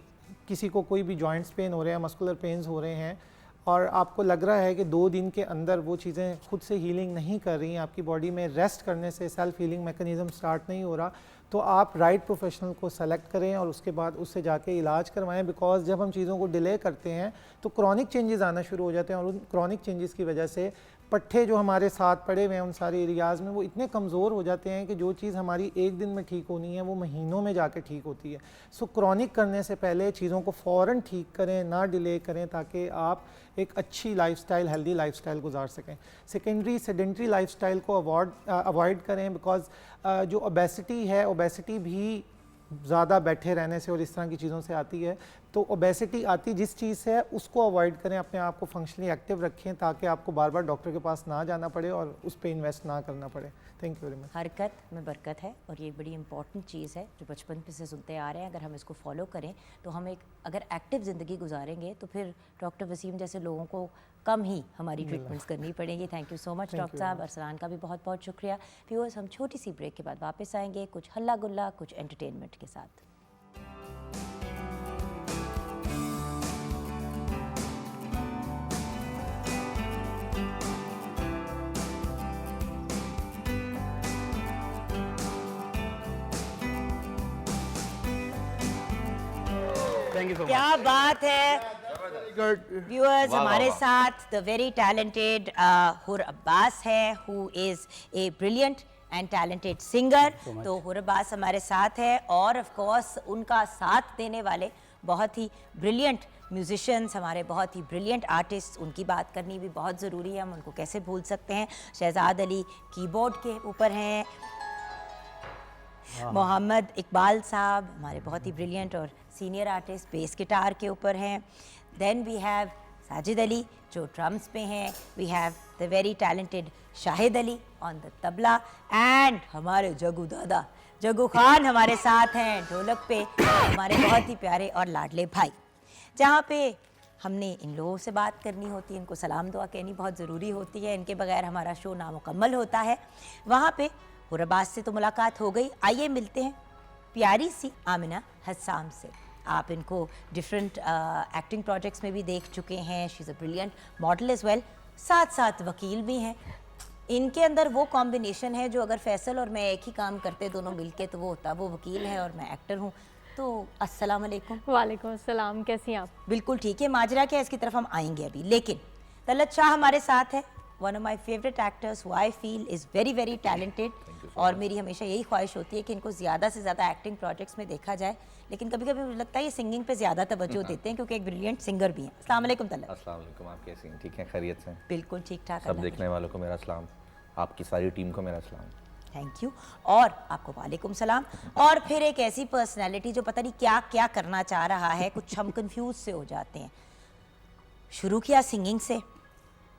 किसी को कोई भी जॉइंट्स पेन हो रहे हैं, मस्कुलर पेन्स हो रहे हैं और आपको लग रहा है कि 2 दिन के अंदर वो चीज़ें खुद से हीलिंग नहीं कर रही, आपकी बॉडी में रेस्ट करने से सेल्फ हीलिंग मैकेनिज़्म स्टार्ट नहीं हो रहा, तो आप राइट प्रोफेशनल को सेलेक्ट करें और उसके बाद उससे जाके इलाज करवाएं। बिकॉज जब हम चीज़ों को डिले करते हैं तो क्रॉनिक चेंजेस आना शुरू हो जाते हैं और उन क्रॉनिक चेंजेस की वजह से पट्टे जो हमारे साथ पड़े हुए हैं उन सारे एरियाज़ में वो इतने कमज़ोर हो जाते हैं कि जो चीज़ हमारी एक दिन में ठीक होनी है वो महीनों में जाके ठीक होती है। सो क्रॉनिक करने से पहले चीज़ों को फ़ौरन ठीक करें, ना डिले करें, ताकि आप एक अच्छी लाइफस्टाइल, हेल्दी लाइफस्टाइल गुजार सकें। सेकेंडरी सेडेंट्री लाइफस्टाइल को अवॉइड करें, बिकॉज जो ओबेसिटी है, ओबेसिटी भी ज़्यादा बैठे रहने से और इस तरह की चीज़ों से आती है। तो ओबेसिटी आती जिस चीज़ से है उसको अवॉइड करें, अपने आप को फंक्शनली एक्टिव रखें ताकि आपको बार बार डॉक्टर के पास ना जाना पड़े और उस पर इन्वेस्ट ना करना पड़े। Thank you very much. हरकत में बरकत है और ये बड़ी इंपॉर्टेंट चीज़ है जो बचपन से सुनते आ रहे हैं। अगर हम इसको फॉलो करें तो हम एक अगर एक्टिव ज़िंदगी गुजारेंगे तो फिर डॉक्टर वसीम जैसे लोगों को कम ही हमारी ट्रीटमेंट्स करनी पड़ेंगी। Thank you so much doctor साहब। अरसलान का भी बहुत बहुत शुक्रिया। व्यूअर्स, हम छोटी सी ब्रेक के बाद वापस आएंगे कुछ हल्ला गुल्ला, कुछ एंटरटेनमेंट के साथ। क्या बात है व्यूअर्स, हमारे साथ द वेरी टैलेंटेड हुर अब्बास है, who is a brilliant and talented singer. तो हुर अब्बास हमारे साथ है और ऑफ कोर्स उनका साथ देने वाले बहुत ही ब्रिलियंट म्यूजिशियंस, हमारे बहुत ही ब्रिलियंट आर्टिस्ट, उनकी बात करनी भी बहुत ज़रूरी है, हम उनको कैसे भूल सकते हैं। शहजाद अली कीबोर्ड के ऊपर हैं, मोहम्मद इकबाल साहब हमारे बहुत ही ब्रिलियंट और सीनियर आर्टिस्ट बेस गिटार के ऊपर हैं। Then we have Sajid Ali जो ड्रम्स पे हैं, we have the very talented Shahid Ali on the tabla, and हमारे जगू दादा जगू खान हमारे साथ हैं ढोलक पे, हमारे बहुत ही प्यारे और लाडले भाई। जहाँ पे हमने इन लोगों से बात करनी होती है, इनको सलाम दुआ कहनी बहुत ज़रूरी होती है, इनके बगैर हमारा शो नामुकम्मल होता है। वहाँ पे हुर अब्बास से तो मुलाकात हो गई, आइए मिलते हैं प्यारी सी आमिना हस्साम से। आप इनको डिफरेंट एक्टिंग प्रोजेक्ट्स में भी देख चुके हैं, she is a brilliant model as well, साथ साथ वकील भी हैं। इनके अंदर वो कॉम्बिनेशन है जो अगर फैसल और मैं एक ही काम करते दोनों मिलके तो वो होता, वो वकील है और मैं एक्टर हूँ। तो अस्सलाम वालेकुम। वालेकुम अस्सलाम, कैसी हैं आप? बिल्कुल ठीक है, माजरा क्या है इसकी तरफ हम आएंगे अभी, लेकिन तलत शाह हमारे साथ है, one of my favourite actors who I feel is very very talented, और मेरी हमेशा यही ख्वाहिश होती है कि इनको ज़्यादा से ज़्यादा एक्टिंग प्रोजेक्ट्स में देखा जाए, लेकिन कभी कभी मुझे लगता है ये सिंगिंग पे ज़्यादा तवज्जो देते हैं क्योंकि एक ब्रिलियंट सिंगर भी हैं। अस्सलाम वालेकुम तलत। अस्सलाम वालेकुम, आप कैसी हैं? ठीक हैं, खैरियत से? बिल्कुल ठीक ठाक। सब देखने वालों को मेरा सलाम, आपकी सारी टीम को मेरा सलाम। थैंक यू, और आपको वालेकुम सलाम। और फिर एक ऐसी पर्सनैलिटी जो पता नहीं क्या क्या करना चाह रहा है, कुछ हम कंफ्यूज से हो जाते हैं। शुरू किया सिंगिंग से,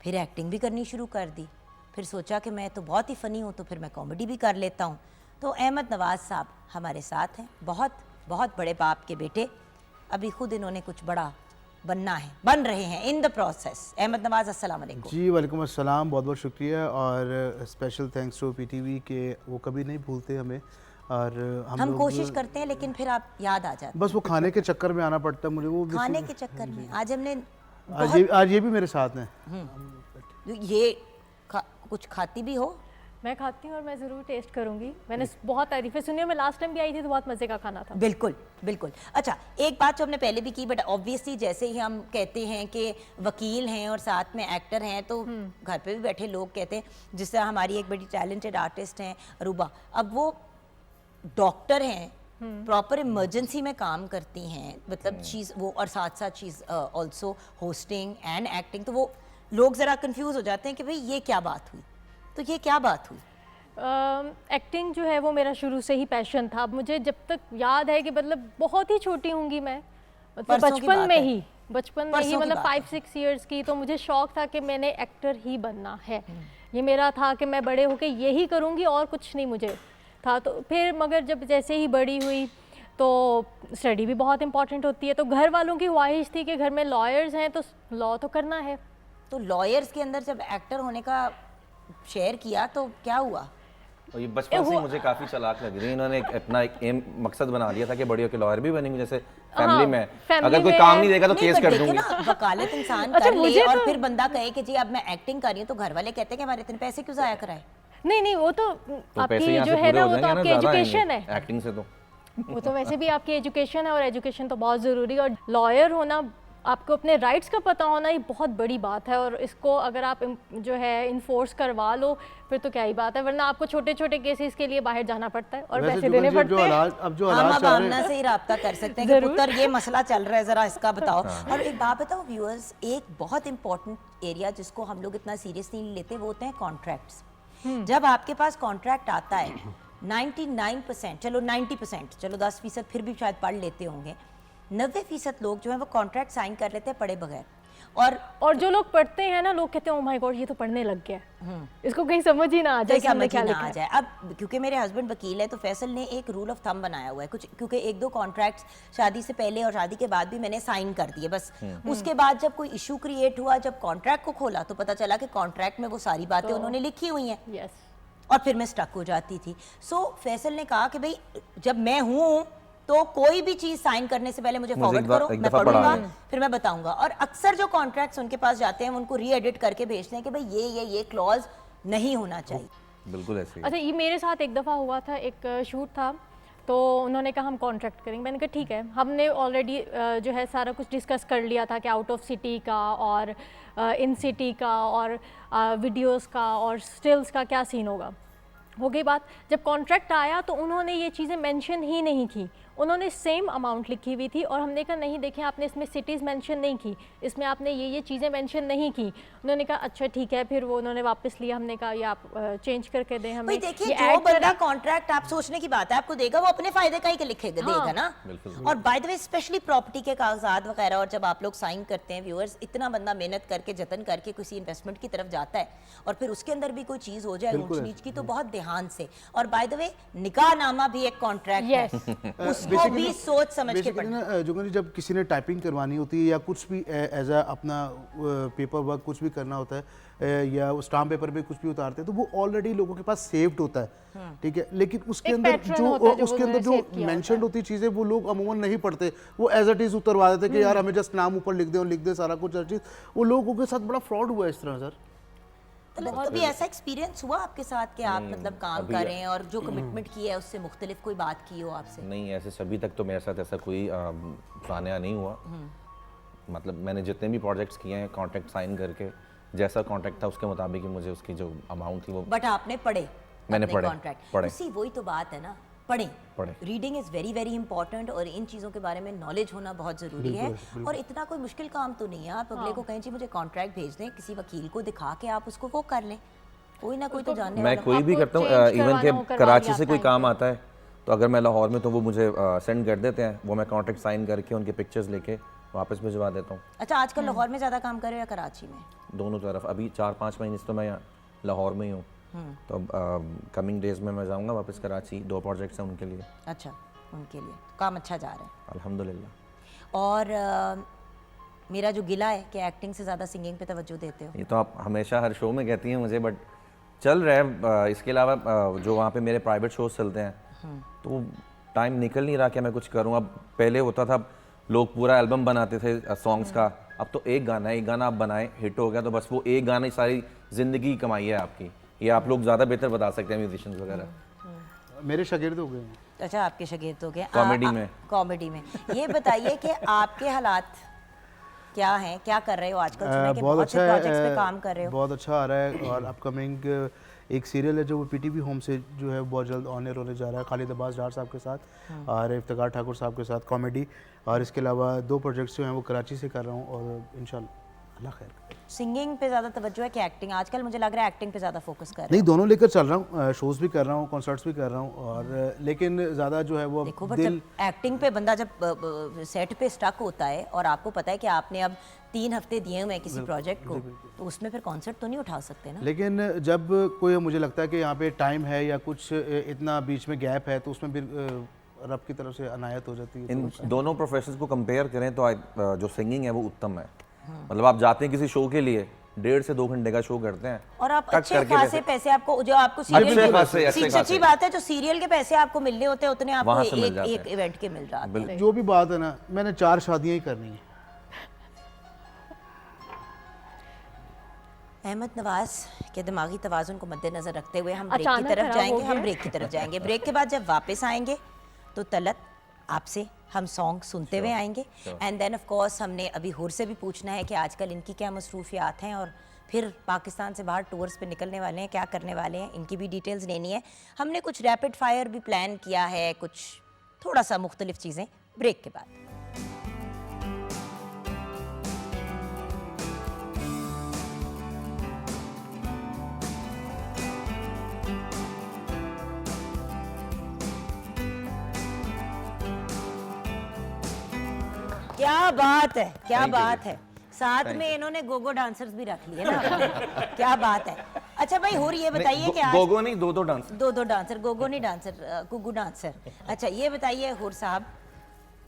फिर एक्टिंग भी करनी शुरू कर दी, फिर सोचा कि मैं तो बहुत ही फ़नी हूँ तो फिर मैं कॉमेडी भी कर लेता हूँ। तो अहमद नवाज़ साहब हमारे साथ हैं, बहुत बहुत बड़े बाप के बेटे। अभी खुद इन्होंने कुछ बड़ा बनना है, बन रहे हैं इन द प्रोसेस। अहमद नवाज़, अस्सलाम वालेकुम। जी वालेकुम अस्सलाम, बहुत बहुत शुक्रिया और स्पेशल थैंक्स टू पीटीवी के वो कभी नहीं भूलते हमें। और हम लोग कोशिश करते हैं लेकिन फिर आप याद आ जाते बस वो खाने के चक्कर में आना पड़ता है मुझे, वो हैं खाने के चक्कर में। आज हमने आज ये भी मेरे साथ हैं। कुछ खाती भी हो? मैं खाती हूँ और मैं ज़रूर टेस्ट करूँगी। मैंने बहुत तारीफ़ें सुनी है, मैं लास्ट टाइम भी आई थी तो बहुत मज़े का खाना था। बिल्कुल बिल्कुल। अच्छा, एक बात जो हमने पहले भी की, बट ऑब्वियसली जैसे ही हम कहते हैं कि वकील हैं और साथ में एक्टर हैं तो घर पे भी बैठे लोग कहते हैं, जिससे हमारी एक बड़ी टैलेंटेड आर्टिस्ट हैं अरूबा, अब वो डॉक्टर हैं, प्रॉपर इमरजेंसी में काम करती हैं, मतलब चीज़ वो, और साथ साथ चीज़ ऑल्सो होस्टिंग एंड एक्टिंग। तो वो लोग ज़रा कंफ्यूज हो जाते हैं कि भाई ये क्या बात हुई, तो ये क्या बात हुई? एक्टिंग जो है वो मेरा शुरू से ही पैशन था। अब मुझे जब तक याद है कि मतलब बहुत ही छोटी होंगी मैं, मतलब परसों की बात है। बचपन में परसों ही की मतलब बात है। 5-6 इयर्स की, तो मुझे शौक था कि मैंने एक्टर ही बनना है। ये मेरा था कि मैं बड़े होके यही करूँगी और कुछ नहीं मुझे था। तो फिर मगर जब जैसे ही बड़ी हुई तो स्टडी भी बहुत इंपॉर्टेंट होती है, तो घर वालों की ख्वाहिश थी कि घर में लॉयर्स हैं तो लॉ तो करना है। तो लॉयर्स के अंदर जब एक्टर होने का शेयर किया तो क्या हुआ? और ये बचपन से ही मुझे काफ़ी चालाक लग रही है। इन्होंने अपना एक एम मकसद बना लिया था कि बड़ी होकर लॉयर भी बनेंगे, जैसे फैमिली में फैमिली अगर कोई में काम नहीं देगा तो नहीं, केस but कर देखिए दूंगी। ना, वकालत इंसान अच्छा, कर ले मुझे और तो- फिर बंदा कहे कि जी अब मैं एक्टिंग कर रही हूँ, तो घर वाले कहते हैं कि हमारे इतने पैसे क्यों जाया कराए? नहीं वो तो तो पैसे आपकी यहाँ जो से है पूरे ना हो वो तो जाएंगे ना, आपकी ज़्यादा एजुकेशन आएंगे है। एक्टिंग से तो। वो तो वैसे भी आपकी एजुकेशन है और एजुकेशन तो बहुत ज़रूरी है। और लॉयर होना, आपको अपने राइट्स का पता होना, ये बहुत बड़ी बात है। और इसको अगर आप जो है इन्फोर्स करवा लो फिर तो क्या ही बात है, वरना आपको छोटे छोटे केसेस के लिए बाहर जाना पड़ता है और वैसे पैसे जुगन देने जी, पड़ते हैं। अब जो हम हालात अब चल रहे आमना हैं, से ही राब्ता कर सकते हैं कि पुत्र ये मसला चल रहा है, जरा इसका बताओ। और एक बात बताओ व्यूअर्स, एक बहुत इंपॉर्टेंट एरिया जिसको हम लोग इतना सीरियसली नहीं लेते वो होते हैं कॉन्ट्रैक्ट्स। जब आपके पास कॉन्ट्रैक्ट आता है 99%, चलो 90%, चलो 10% फिर भी शायद पढ़ लेते होंगे, 90% लोग जो है वो कॉन्ट्रैक्ट साइन कर लेते हैं पढ़े बगैर। और जो लोग पढ़ते हैं ना, लोग कहते हैं ओ माय गॉड ये तो पढ़ने लग गया, इसको कहीं समझ ही ना आ जाए कि हमने क्या लिखा है। जाए। अब क्योंकि मेरे हस्बैंड वकील है तो फैसल ने एक रूल ऑफ थंब बनाया हुआ है कुछ, क्योंकि 1-2 कॉन्ट्रैक्ट्स शादी से पहले और शादी के बाद भी मैंने साइन कर दिए बस। उसके बाद जब कोई इशू क्रिएट हुआ, जब कॉन्ट्रैक्ट को खोला तो पता चला कि कॉन्ट्रैक्ट में वो सारी बातें उन्होंने लिखी हुई हैं। यस, और फिर मैं स्टक हो जाती थी। सो फैसल ने कहा कि भाई जब मैं हूँ तो कोई भी चीज साइन करने से पहले मुझे फॉरवर्ड करो, एक मैं दफा पढ़ूंगा, पढ़ा फिर मैं बताऊंगा। और अक्सर जो कॉन्ट्रैक्ट्स उनके पास जाते हैं उनको री एडिट करके भेजते हैं कि भाई ये क्लॉज नहीं होना चाहिए। बिल्कुल ऐसे ही। अच्छा ये मेरे साथ एक दफ़ा हुआ था, एक शूट था तो उन्होंने कहा हम कॉन्ट्रैक्ट करेंगे। मैंने कहा ठीक है। हमने ऑलरेडी जो है सारा कुछ डिस्कस कर लिया था कि आउट ऑफ सिटी का और इन सिटी का और वीडियोस का और स्टिल्स का क्या सीन होगा। हो गई बात, जब कॉन्ट्रैक्ट आया तो उन्होंने ये चीज़ें मेंशन ही नहीं की। उन्होंने सेम अमाउंट लिखी हुई थी और हमने कहा नहीं देखें आपने इसमें सिटीज़ मेंशन नहीं की, इसमें आपने ये चीज़ें मेंशन नहीं की। उन्होंने कहा अच्छा ठीक है, फिर वो उन्होंने वापस लिया। हमने कहा ये आप चेंज करके दें हमें। भाई देखिए, ये जो add बंदा करें। कॉन्ट्रैक्ट आप सोचने की बात है आपको देगा वो अपने फायदे का ही लिखेगा, देगा ना। और by the way specially property के कागजात वगैरह, और जब आप लोग साइन करते हैं व्यूअर्स, इतना बंदा मेहनत करके जतन करके किसी इन्वेस्टमेंट की तरफ जाता है और फिर उसके अंदर भी कोई चीज हो जाए ऊंच नीच की तो बहुत ध्यान से। और बाय द वे निकाहनामा भी एक कॉन्ट्रैक्ट है, उसको भी सोच समझ के बेसिकली ना जुगन जी, जब किसी ने टाइपिंग करवानी होती है या कुछ भी एज अ अपना पेपर वर्क कुछ भी करना होता है या स्टाम्प पेपर पे कुछ भी उतारते हैं तो वो ऑलरेडी लोगों के पास सेव्ड होता है, ठीक है। लेकिन उसके एक अंदर pattern होता है जो उसके वो अंदर जो save किया मेंशन्ड होती चीज़ें वो लोग अमूमन नहीं पढ़ते, वो एज इट इज़ उतरवा देते कि यार हमें जस्ट नाम ऊपर लिख दे और लिख दे सारा कुछ हर चीज़। वो लोगों के साथ बड़ा फ्रॉड हुआ है इस तरह सर। तो कभी ऐसा एक्सपीरियंस हुआ आपके साथ कि आप मतलब काम कर रहे हैं और जो कमिटमेंट की है उससे मुख्तलिफ कोई बात की हो आपसे? नहीं, ऐसे अभी तक तो मेरे साथ ऐसा कोई वाक़या नहीं हुआ। मतलब मैंने जितने भी प्रोजेक्ट्स किए हैं कॉन्ट्रैक्ट साइन करके, जैसा कॉन्ट्रैक्ट था उसके मुताबिक ही मुझे उसकी जो अमाउंट थी वो बट आपने पढ़े, मैंने पढ़े, कॉन्ट्रैक्ट पढ़े। उसी वही तो बात है ना, पढ़ें। पढ़े। Reading is very very important और इन चीज़ों के बारे में नॉलेज होना बहुत ज़रूरी है। और इतना कोई मुश्किल काम तो नहीं है, आप अगले को कहें जी मुझे कॉन्ट्रैक्ट भेज दें, किसी वकील को दिखा के आप उसको वो कर लें, कोई ना कोई तो जानने मैं वाला। कोई भी आपको करता हूँ, change इवन करवाना हो, के करवा कराची लिया से कोई time काम पे। आता है तो अगर मैं लाहौर में तो वो मुझे सेंड कर देते हैं, वो मैं कॉन्ट्रैक्ट साइन करके उनके पिक्चर्स लेके वापस भिजवा देता हूँ। अच्छा, आजकल लाहौर में ज़्यादा काम कर रहे हो या कराची में? दोनों तरफ। अभी 4-5 महीने से तो मैं लाहौर में ही हूँ। तो अब कमिंग डेज में मैं जाऊँगा वापस कराची, 2 प्रोजेक्ट्स हैं उनके लिए। अच्छा, उनके लिए काम अच्छा जा रहा है। अल्हम्दुलिल्लाह। और मेरा जो गिला है कि एक्टिंग से ज़्यादा सिंगिंग पे तवज्जो देते हो। ये तो आप हमेशा हर शो में कहती हैं मुझे, बट चल रहा है। इसके अलावा जो वहाँ पे मेरे प्राइवेट शोज चलते हैं तो टाइम निकल नहीं रहा कि मैं कुछ करूँ। अब पहले होता था लोग पूरा एल्बम बनाते थे सॉन्ग्स का, अब तो एक गाना आप बनाए, हिट हो गया तो बस वो एक गाना ही सारी ज़िंदगी की कमाई है आपकी। ये आप लोग ज़्यादा बेहतर बता सकते हैं, म्यूजिशियंस वगैरह। मेरे शागिर्द हो गए हैं। अच्छा, आपके शागिर्द हो गए कॉमेडी में। कॉमेडी में ये बताइए कि आपके हालात क्या हैं, क्या कर रहे हो आजकल? सुना है कि बहुत से प्रोजेक्ट्स पे काम कर रहे हो। बहुत अच्छा आ रहा है। और अपकमिंग एक सीरियल है जो वो पीटीवी होम से जो है बहुत जल्द ऑन एयर होने जा रहा है, खालिद अब्बास डार साहब के साथ और इफ्तिकार ठाकुर साहब के साथ कॉमेडी। और इसके अलावा 2 प्रोजेक्ट्स जो हैं वो कराची से कर रहा हूँ और इंशाल्लाह अल्लाह खैर करे। सिंगिंग पे ज़्यादा तवज्जो है कि एक्टिंग? आजकल मुझे लग रहा है एक्टिंग पे ज़्यादा फोकस कर रहे नहीं, दोनों लेकर चल रहा हूँ, शोज़ भी कर रहा हूँ, कॉन्सर्ट्स भी कर रहा हूँ। और लेकिन ज़्यादा जो है वो देखो, पर दिल जब एक्टिंग पे बंदा जब सेट पे स्टक होता है और आपको पता है कि आपने अब 3 हफ्ते दिए हुए हैं किसी प्रोजेक्ट को, तो उसमें फिर कॉन्सर्ट तो नहीं उठा सकते ना। लेकिन जब कोई मुझे लगता है कि यहाँ पे टाइम है या कुछ इतना बीच में गैप है तो उसमें फिर रब की तरफ से अनायत हो जाती है। इन दोनों प्रोफेशंस को कंपेयर करें तो जो सिंगिंग है वो उत्तम है। मतलब आप जाते हैं किसी शो के लिए, 1.5 से 2 घंटे का शो करते हैं और आप कट अच्छे करके खासे पैसे आपको, जो आपको सीरियल अच्छे खासे सच्ची बात है, जो सीरियल के पैसे आपको मिलने होते हैं उतने आपको वहाँ से मिल जाते एक इवेंट के मिल जाते हैं। जो भी बात है ना, मैंने 4 शादियाँ ही करनी है। अहमद नवाज के दिमागी तवाज़ुन को मद्देनजर रखते हुए हम ब्रेक की अचानक तरफ खराब हो जाएंगे। गया। हम ब्रेक की तरफ जाएंगे। ब्रेक के बाद जब वापस आएंगे तो तलत आपसे हम सॉन्ग सुनते हुए आएंगे। एंड देन ऑफ कोर्स हमने अभी हुर से भी पूछना है कि आजकल इनकी क्या मसरूफियात हैं और फिर पाकिस्तान से बाहर टूर्स पे निकलने वाले हैं, क्या करने वाले हैं, इनकी भी डिटेल्स लेनी है। हमने कुछ रैपिड फायर भी प्लान किया है, कुछ थोड़ा सा मुख्तलिफ चीज़ें। ब्रेक के बाद क्या बात है, क्या बात है। साथ में इन्होंने गोगो डांसर्स भी रख लिए ना अपने। क्या बात है। अच्छा भाई, हुर ये बताइए कि आज गोगो नहीं, 2 डांस, 2 डांसर, गोगो नहीं डांसर, गुगू डांसर। अच्छा ये बताइए हुर साहब,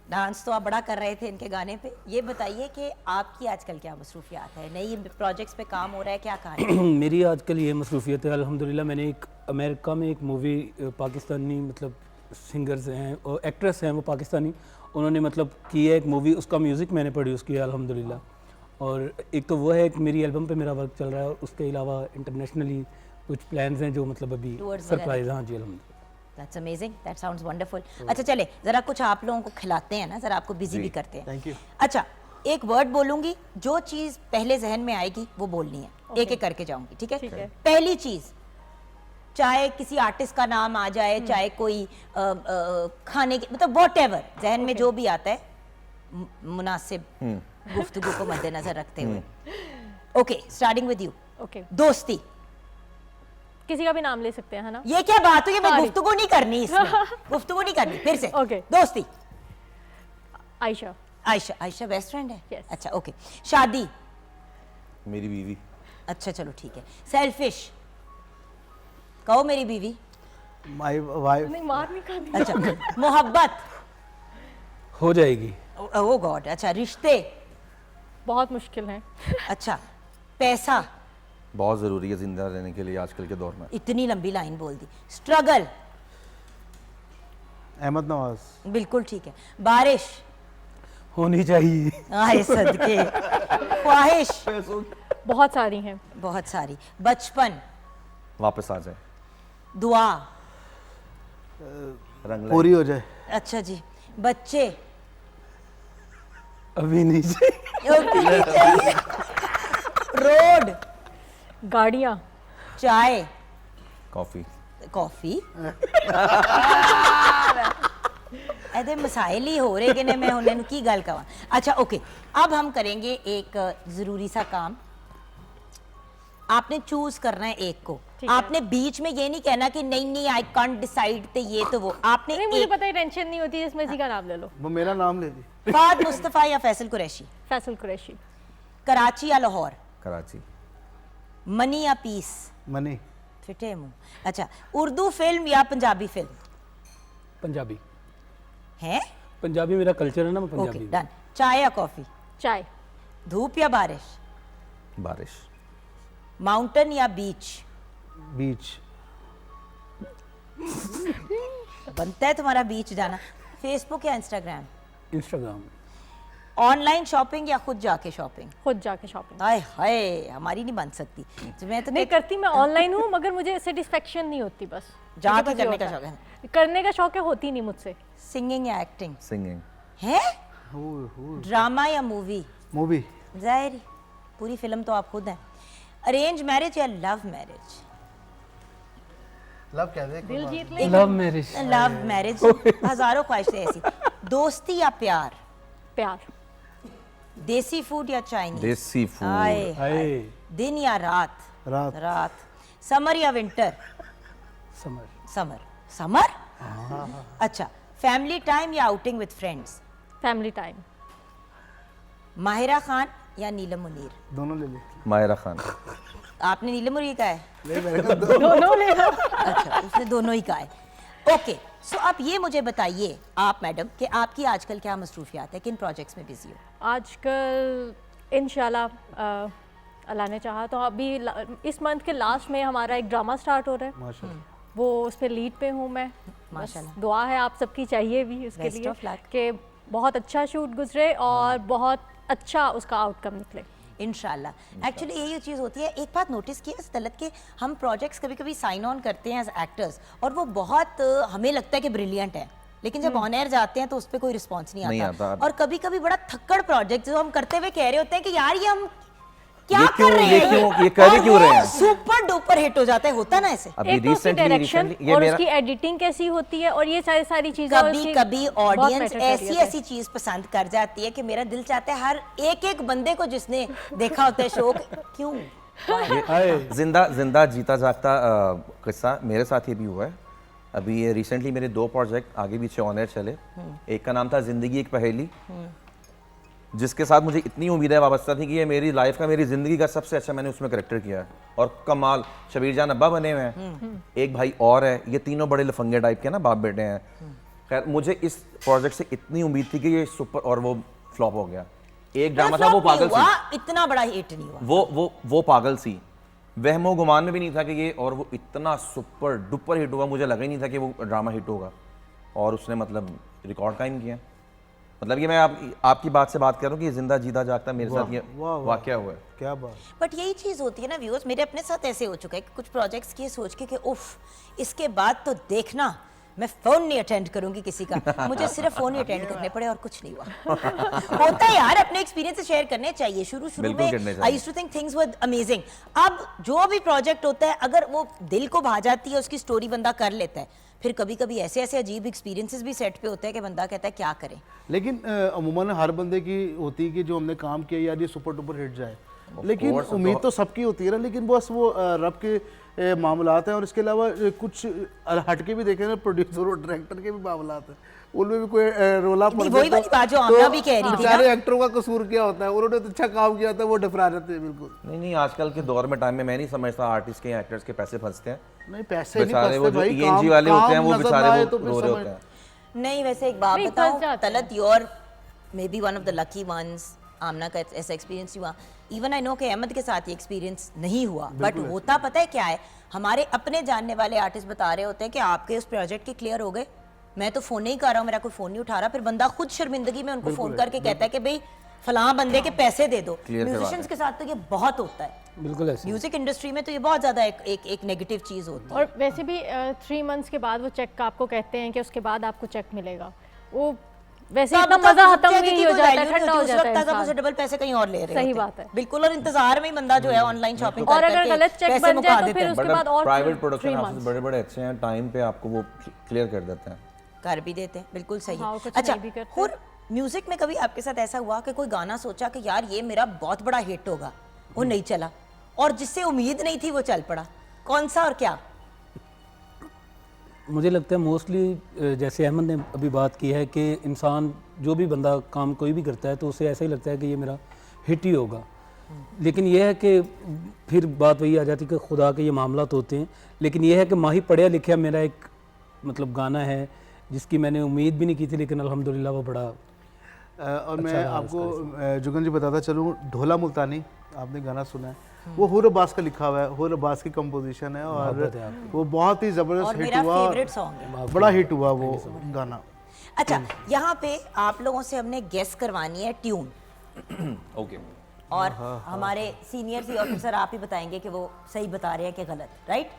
डांस तो आप बड़ा कर रहे थे इनके गाने पे, ये बताइए कि आपकी आजकल क्या मसरूफियात है, नई प्रोजेक्ट्स पे काम हो रहा है, क्या कहानी? मेरी आजकल ये मसरूफियत है अल्हम्दुलिल्लाह। मैंने एक अमेरिका में एक मूवी, पाकिस्तानी मतलब सिंगर्स हैं और एक्ट्रेस हैं वो पाकिस्तानी, उन्होंने मतलब की है एक मूवी, उसका म्यूज़िक मैंने प्रोड्यूस किया अल्हम्दुलिल्लाह। और एक तो वो है, एक मेरी एल्बम पे मेरा वर्क चल रहा है और उसके अलावा इंटरनेशनली कुछ प्लान्स हैं जो मतलब अभी सरप्राइज। हाँ जी, अल्हम्दुलिल्लाह। That's amazing, that sounds wonderful. अच्छा चले ज़रा कुछ आप लोगों को खिलाते हैं ना, ज़रा आपको बिजी भी करते हैं। Thank you. अच्छा, एक वर्ड बोलूंगी, जो चीज़ पहले जहन में आएगी वो बोलनी है। एक एक करके जाऊंगी, ठीक है? ठीक है। पहली चीज़, चाहे किसी आर्टिस्ट का नाम आ जाए, चाहे कोई खाने की, मतलब वॉटएवर जहन में जो भी आता है, मुनासिब गुफ्तगू को मद्देनजर रखते हुए। Okay, starting with you. Okay, दोस्ती। किसी का भी नाम ले सकते हैं, है ना? ये क्या बात हुई? मैं Sorry. गुफ्तगू नहीं करनी इसमें। गुफ्तगू नहीं करनी, फिर से। Okay. दोस्ती। आयशा। आयशा, आयशा बेस्ट फ्रेंड है? Yes. अच्छा, ओके। शादी। मेरी बीवी। अच्छा चलो ठीक है। सेल्फिश। कहो मेरी बीवी। My wife. नहीं, मार नहीं खाती। अच्छा, मोहब्बत। हो जाएगी। ओ गॉड। अच्छा, रिश्ते। बहुत मुश्किल है। अच्छा, पैसा। बहुत ज़रूरी है ज़िंदा रहने के लिए आजकल के दौर में। इतनी लंबी लाइन बोल दी। स्ट्रगल। अहमद नवाज। बिल्कुल ठीक है। बारिश। होनी चाहिए। आए सदके। ख्वाहिश। बहुत सारी हैं। बहुत सारी। बचपन। वापस आ जाए, दुआ। रंग पूरी हो जाए। अच्छा जी। बच्चे। अभी नहीं चाहिए। अभी नहीं चाहिए। रोड। गाड़ियाँ। चाय। कॉफ़ी। कॉफी। ऐसे मसाइल ही हो रहे कि मैं उन्हें की गल कवा। अच्छा ओके, अब हम करेंगे एक ज़रूरी सा काम। आपने चूज करना है एक को। ठीक है। आपने बीच में ये नहीं कहना कि नहीं नहीं आई कांट डिसाइड ते ये तो वो। आपने नहीं, मुझे एक, पता है, टेंशन नहीं होती, जिसमें इसी का नाम ले लो। वो मेरा नाम ले ली। फाद मुस्तफ़ा या फैसल कुरैशी। फैसल कुरैशी। कराची या लाहौर। कराची। मनी या पीस। मनी। फिटे मुंह। अच्छा, उर्दू फिल्म या पंजाबी फिल्म? पंजाबी। है पंजाबी मेरा कल्चर है ना, मैं ओके पंजाबी हूँ। डन। चाय या कॉफी? चाय। धूप या बारिश? बारिश। माउंटेन या बीच? बीच। बनता है तुम्हारा बीच जाना। फेसबुक या इंस्टाग्राम? इंस्टाग्राम। ऑनलाइन शॉपिंग या खुद जाके शॉपिंग? खुद जाके शॉपिंग। हाय हाय, हमारी नहीं बन सकती। तो मैं तो नहीं करती, मैं ऑनलाइन हूँ, मगर मुझे सेटिस्फेक्शन नहीं होती बस। जाके मुझे बस ये करने का होता शौक है। करने का शौक है, होती नहीं मुझसे। सिंगिंग या एक्टिंग? सिंगिंग। है ड्रामा या मूवी? मूवी। जाहिर, पूरी फिल्म तो आप खुद हैं। अरेंज मैरिज या लव मैरिज? लव क्या है? दिल जीत ले। Love marriage. लव मैरिज हजारों ख्वाहिशें ऐसी। दोस्ती या प्यार? प्यार। देसी फूड या चाइनीज? देसी फूड। हाय हाय। दिन या रात? रात। रात। समर या विंटर? समर। समर। समर। अच्छा, फैमिली टाइम या outing with friends? Family time. Mahira Khan या नीलम मुनीर? दोनों ले ले। माहिरा खान। आपने नीलम मुनीर का है? नहीं मैंने कहा दोनों ले लो। अच्छा, उसने दोनों ही कहा है। ओके, सो आप ये मुझे बताइए आप मैडम कि आपकी आजकल क्या मसरूफियात है, किन प्रोजेक्ट्स में बिजी हो? आजकल इंशाल्लाह अल्लाह ने चाहा तो अभी इस मंथ के लास्ट में हमारा एक ड्रामा स्टार्ट हो रहा है, माशाल्लाह। वो उस पर लीड पे हूँ मैं। माशाल्लाह। बस दुआ है आप सबकी चाहिए भी उसके Best लिए of luck. कि बहुत अच्छा शूट गुजरे और बहुत अच्छा उसका आउटकम निकले। इंशाल्लाह। एक्चुअली यही चीज़ होती है। एक बात नोटिस की है तलत के हम प्रोजेक्ट्स कभी कभी साइन ऑन करते हैं एज एक्टर्स और वो बहुत हमें लगता है कि ब्रिलियंट है, लेकिन जब ऑन एयर जाते हैं तो उस पर कोई रिस्पॉन्स नहीं आता। और कभी कभी बड़ा थक्कड़ प्रोजेक्ट जो हम करते हुए कह रहे होते हैं कि यार ये हम क्या कर रहे हैं, ये कर क्यों रहे हैं? सुपर डुपर हिट हो जाता है, होता ना ऐसे। अभी एक तो उसकी डायरेक्शन ये और मेरा उसकी एडिटिंग कैसी होती है और ये सारी चीजें कभी कभी ऑडियंस ऐसी ऐसी चीज पसंद कर जाती है कि मेरा दिल चाहता है हर एक बंदे को जिसने देखा होता है शो, क्यों जिंदा जीता जागता किस्सा मेरे साथ ये भी हुआ है। अभी ये रिसेंटली मेरे 2 प्रोजेक्ट आगे पीछे ऑन एयर चले। एक का नाम था जिंदगी एक पहेली, जिसके साथ मुझे इतनी उम्मीदें वाबस्ता थी कि ये मेरी लाइफ का, मेरी जिंदगी का सबसे अच्छा मैंने उसमें करेक्टर किया है और कमाल। शबीर जान अब्बा बने हुए हैं, एक भाई और है, ये तीनों बड़े लफंगे टाइप के ना बाप बेटे हैं। खैर मुझे इस प्रोजेक्ट से इतनी उम्मीद थी कि ये सुपर, और वो फ्लॉप हो गया। एक ड्रामा था वो पागल सी, इतना बड़ा हिट नहीं हुआ। वो पागल सी, वहमो गुमान में भी नहीं था कि ये, और वो इतना सुपर डुपर हिट हुआ, मुझे लगा ही नहीं था कि वो ड्रामा हिट होगा और उसने मतलब रिकॉर्ड कायम किया। मतलब ये मैं आपकी बात से बात कर रहा हूँ कि जिंदा जीता जागता मेरे साथ ये वाकया हुआ है। क्या बात। बट यही चीज़ होती है ना व्यूअर्स, मेरे अपने साथ ऐसे हो चुका है कि कुछ प्रोजेक्ट्स की सोच के कि उफ इसके बाद तो देखना मैं फ़ोन नहीं अटेंड करूंगी किसी का, मुझे सिर्फ फ़ोन ही अटेंड करने पड़े और कुछ नहीं हुआ। होता है यार, अपने एक्सपीरियंस शेयर करने चाहिए। शुरू में I used to think things were amazing. अब जो भी प्रोजेक्ट होता है अगर वो दिल को भा जाती है, उसकी स्टोरी बंदा कर लेता है, फिर कभी कभी ऐसे ऐसे अजीब एक्सपीरियंसेस भी सेट पे होते हैं कि बंदा कहता है क्या करें। लेकिन अमूमन हर बंदे की होती है कि जो हमने काम किया यार ये सुपर डुपर हिट जाए, लेकिन उम्मीद तो सबकी होती है ना, लेकिन बस वो रब के मामलात हैं। और इसके अलावा कुछ हट के भी देखें ना, प्रोड्यूसर और डायरेक्टर के भी मामलात हैं, उनमें भी कोई रोला पड़ वही वाली बात जो आमना भी कह रही थी, सारे एक्टरों का कसूर क्या होता है, उन्होंने तो अच्छा काम किया था, वो डफरा जाते हैं बिल्कुल। नहीं आजकल के दौर में टाइम में मैं नहीं समझता आर्टिस्ट के एक्टर्स के पैसे फंसते हैं। नहीं पैसे नहीं बेचारे वो फंसते जो भाई, ENG वाले होते हैं वो नजर बेचारे ना आए वो तो फिर रो रहे समझ- होते हैं। नहीं वैसे एक बात नहीं, फंस बताऊं जाते Talat, your may be one of the lucky ones. Aamna का ऐसा एक्सपीरियंस हुआ, इवन आई नो कि अहमद के साथ ये एक्सपीरियंस नहीं हुआ, बट होता पता है क्या है, हमारे अपने जानने वाले आर्टिस्ट बता रहे होते हैं कि आपके उस प्रोजेक्ट के क्लियर हो गए, मैं तो फ़ोन नहीं कर रहा हूँ, मेरा कोई फ़ोन नहीं उठा रहा, फिर बंदा खुद शर्मिंदगी में उनको फ़ोन करके कहता है कि भाई फलां बंदे के पैसे दे दो। म्यूजिशियंस के साथ तो ये बहुत होता है, बिल्कुल ऐसे। म्यूजिक इंडस्ट्री में तो ये बहुत ज़्यादा एक नेगेटिव चीज़ होती है। और वैसे भी 3 मंथ्स के बाद वो चेक आपको कहते हैं कि उसके बाद आपको चेक मिलेगा, वो वैसे इतना मजा खत्म भी नहीं हो जाता, ठंडा हो जाता है इंसान। इंसान। डबल पैसे कहीं और ले रहे सही होते हैं। बात है। बिल्कुल, और इंतजार में ही बंदा जो है ऑनलाइन शॉपिंग और अगर गलत चेक बन जाए तो फिर उसके बाद और प्राइवेट प्रोडक्शन 3 हाउसेस months। बड़े बड़े अच्छे हैं, टाइम पे आपको वो क्लियर कर देते हैं, कर भी देते हैं। बिल्कुल सही हाँ, है। कुछ अच्छा, नहीं भी करते। और म्यूजिक में कभी आपके साथ ऐसा हुआ कि कोई गाना सोचा कि यार ये मेरा बहुत बड़ा हिट होगा, वो नहीं चला, और जिससे उम्मीद नहीं थी वो चल पड़ा, कौन सा और क्या? मुझे लगता है मोस्टली जैसे अहमद ने अभी बात की है कि इंसान जो भी बंदा काम कोई भी करता है तो उसे ऐसा ही लगता है कि ये मेरा हिट ही होगा, लेकिन यह है कि फिर बात वही आ जाती है कि खुदा के ये मामलात होते हैं। लेकिन यह है कि माही पढ़िया लिखा मेरा एक मतलब गाना है जिसकी मैंने उम्मीद भी नहीं की थी, लेकिन अल्हम्दुलिल्लाह वो बड़ा और मैं आपको जुगन जी बताता चलूँ, ढोला मुल्तानी आपने गाना सुना है, वो हुर अब्बास का लिखा हुआ है, हुर अब्बास की कंपोजिशन है और वो बहुत ही और ज़बरदस्त हिट मेरा हुआ, फेवरेट सॉन्ग है। बड़ा हिट हुआ वो गाना। अच्छा, यहाँ पे आप लोगों से हमने गेस करवानी है ट्यून, ओके। और हमारे सीनियर सी ऑफिसर आप ही बताएंगे कि वो सही बता रहे हैं कि गलत, राइट?